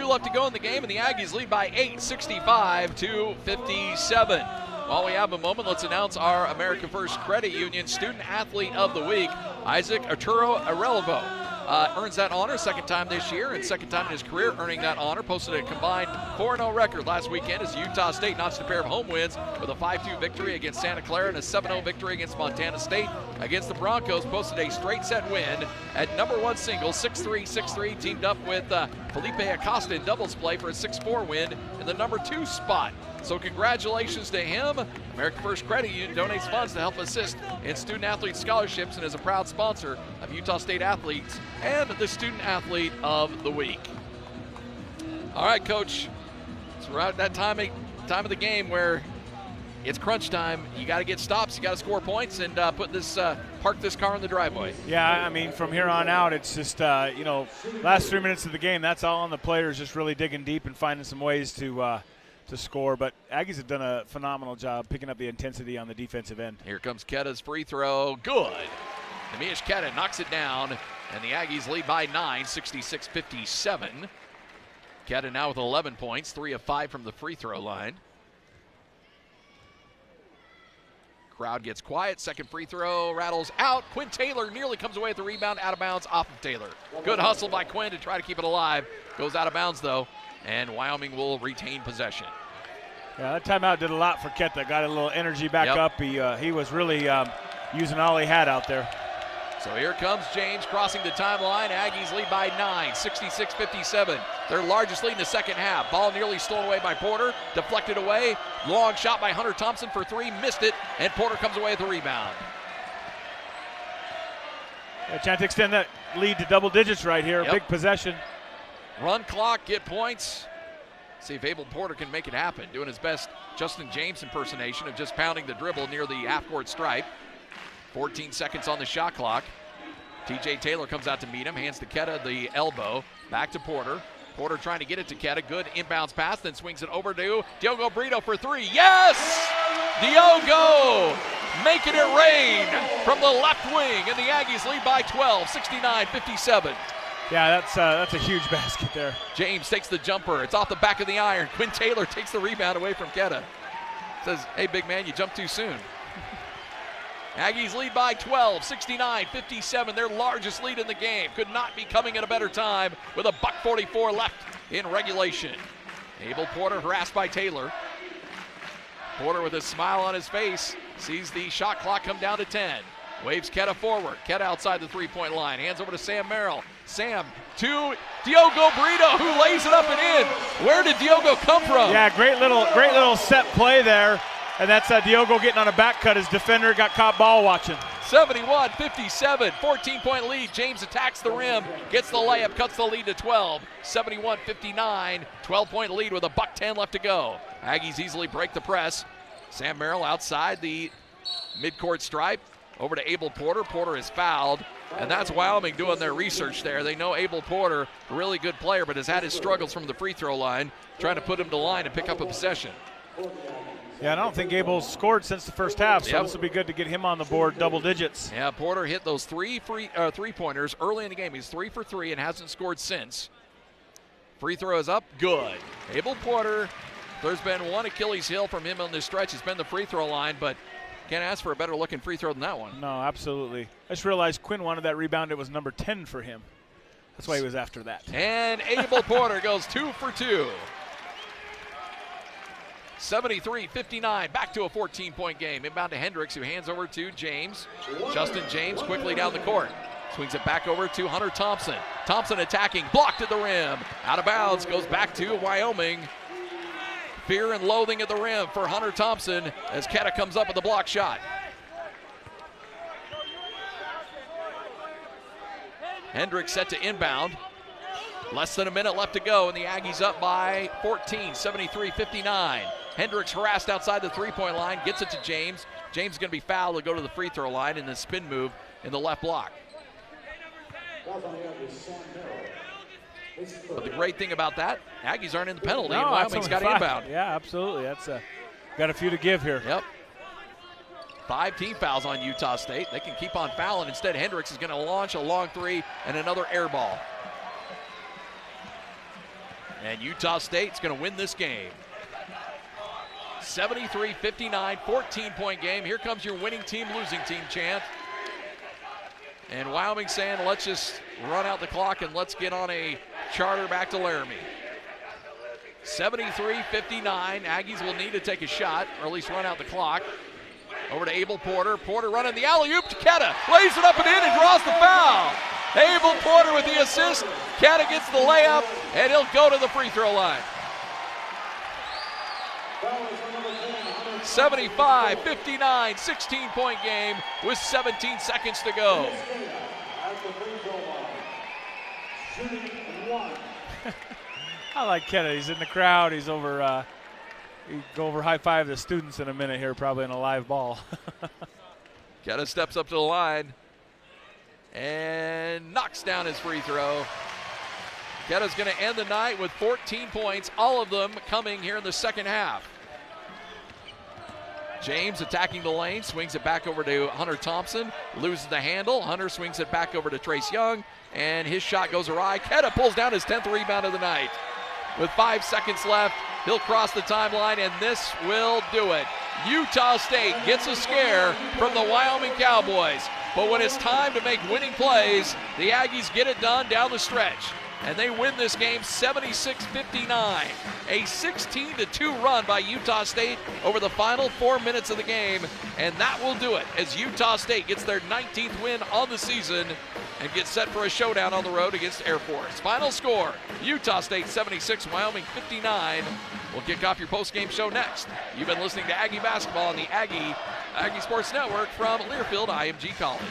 Left to go in the game, and the Aggies lead by 8, 65-57. While we have a moment, let's announce our America First Credit Union Student Athlete of the Week. Isaac Arturo Arelivo earns that honor, second time this year and second time in his career earning that honor. Posted a combined 4-0 record last weekend as Utah State notched a pair of home wins with a 5-2 victory against Santa Clara and a 7-0 victory against Montana State. Against the Broncos, posted a straight set win at #1 singles, 6-3, 6-3, teamed up with Felipe Acosta in doubles play for a 6-4 win in the #2 spot. So congratulations to him. American First Credit Union donates funds to help assist in student athlete scholarships and is a proud sponsor of Utah State athletes and the Student Athlete of the Week. All right, Coach. So we're at that time of the game where it's crunch time. You got to get stops. You got to score points and park this car in the driveway. Yeah, I mean, from here on out, it's just, last 3 minutes of the game, that's all on the players, just really digging deep and finding some ways to score. But Aggies have done a phenomenal job picking up the intensity on the defensive end. Here comes Ketta's free throw. Good. Nemish Ketta knocks it down, and the Aggies lead by 9, 66-57. Ketta now with 11 points, 3 of 5 from the free throw line. Crowd gets quiet. Second free throw rattles out. Quinn Taylor nearly comes away with the rebound, out of bounds off of Taylor. Good hustle by Quinn to try to keep it alive. Goes out of bounds though, and Wyoming will retain possession. Yeah, that timeout did a lot for Ketta. Got a little energy back up. He was really using all he had out there. So here comes James crossing the timeline. Aggies lead by 9, 66-57. Their largest lead in the second half. Ball nearly stolen away by Porter. Deflected away. Long shot by Hunter Thompson for 3. Missed it. And Porter comes away with the rebound. Yeah, chance to extend that lead to double digits right here. Big possession. Run clock, get points. See if Abel Porter can make it happen. Doing his best Justin James impersonation of just pounding the dribble near the half-court stripe. 14 seconds on the shot clock. TJ Taylor comes out to meet him, hands to Ketta the elbow. Back to Porter. Porter trying to get it to Ketta. Good inbounds pass, then swings it over to Diogo Brito for 3. Yes! Diogo making it rain from the left wing, and the Aggies lead by 12, 69-57. Yeah, that's a huge basket there. James takes the jumper. It's off the back of the iron. Quinn Taylor takes the rebound away from Ketta. Says, hey, big man, you jumped too soon. Aggies lead by 12, 69-57, their largest lead in the game. Could not be coming at a better time with a $1:44 left in regulation. Abel Porter harassed by Taylor. Porter with a smile on his face sees the shot clock come down to 10. Waves Ketta forward. Ketta outside the three-point line. Hands over to Sam Merrill. Sam to Diogo Brito, who lays it up and in. Where did Diogo come from? Yeah, great little set play there. And that's Diogo getting on a back cut. His defender got caught ball watching. 71-57, 14-point lead. James attacks the rim, gets the layup, cuts the lead to 12. 71-59, 12-point lead with a $1:10 left to go. Aggies easily break the press. Sam Merrill outside the midcourt stripe. Over to Abel Porter. Porter is fouled. And that's Wyoming doing their research there. They know Abel Porter, a really good player, but has had his struggles from the free throw line, trying to put him to line and pick up a possession. Yeah, I don't think Abel's scored since the first half, so this will be good to get him on the board, double digits. Yeah, Porter hit those three-pointers early in the game. He's 3 for 3 and hasn't scored since. Free throw is up, good. Abel Porter, there's been one Achilles heel from him on this stretch. It's been the free throw line, but can't ask for a better-looking free throw than that one. No, absolutely. I just realized Quinn wanted that rebound. It was number 10 for him. That's why he was after that. And Abel Porter goes 2 for 2. 73-59, back to a 14-point game. Inbound to Hendricks, who hands over to James. Justin James quickly down the court. Swings it back over to Hunter Thompson. Thompson attacking, blocked at the rim. Out of bounds, goes back to Wyoming. Fear and loathing at the rim for Hunter Thompson as Ketta comes up with a block shot. Hendricks set to inbound. Less than a minute left to go, and the Aggies up by 14, 73-59. Hendricks harassed outside the three-point line, gets it to James. James is going to be fouled to go to the free throw line in the spin move in the left block. But the great thing about that, Aggies aren't in the penalty, and Wyoming's got inbound. Yeah, absolutely. That's got a few to give here. Yep. 5 team fouls on Utah State. They can keep on fouling. Instead, Hendricks is going to launch a long three and another air ball. And Utah State's going to win this game. 73-59, 14-point game. Here comes your winning team, losing team chant. And Wyoming saying, let's just run out the clock and let's get on a charter back to Laramie. 73-59, Aggies will need to take a shot, or at least run out the clock. Over to Abel Porter. Porter running the alley-oop to Ketta. Lays it up and in and draws the foul. Abel Porter with the assist. Ketta gets the layup, and he'll go to the free throw line. 75-59, 16-point game with 17 seconds to go. I like Ketta. He's in the crowd. He's over go over high-five the students in a minute here, probably in a live ball. Ketta steps up to the line and knocks down his free throw. Ketta's going to end the night with 14 points, all of them coming here in the second half. James attacking the lane, swings it back over to Hunter Thompson, loses the handle. Hunter swings it back over to Trace Young, and his shot goes awry. Ketta pulls down his 10th rebound of the night. With 5 seconds left, he'll cross the timeline, and this will do it. Utah State gets a scare from the Wyoming Cowboys, but when it's time to make winning plays, the Aggies get it done down the stretch. And they win this game 76-59. A 16-2 run by Utah State over the final 4 minutes of the game. And that will do it as Utah State gets their 19th win on the season and gets set for a showdown on the road against Air Force. Final score, Utah State 76, Wyoming 59. We'll kick off your post-game show next. You've been listening to Aggie Basketball on the Aggie Sports Network from Learfield IMG College.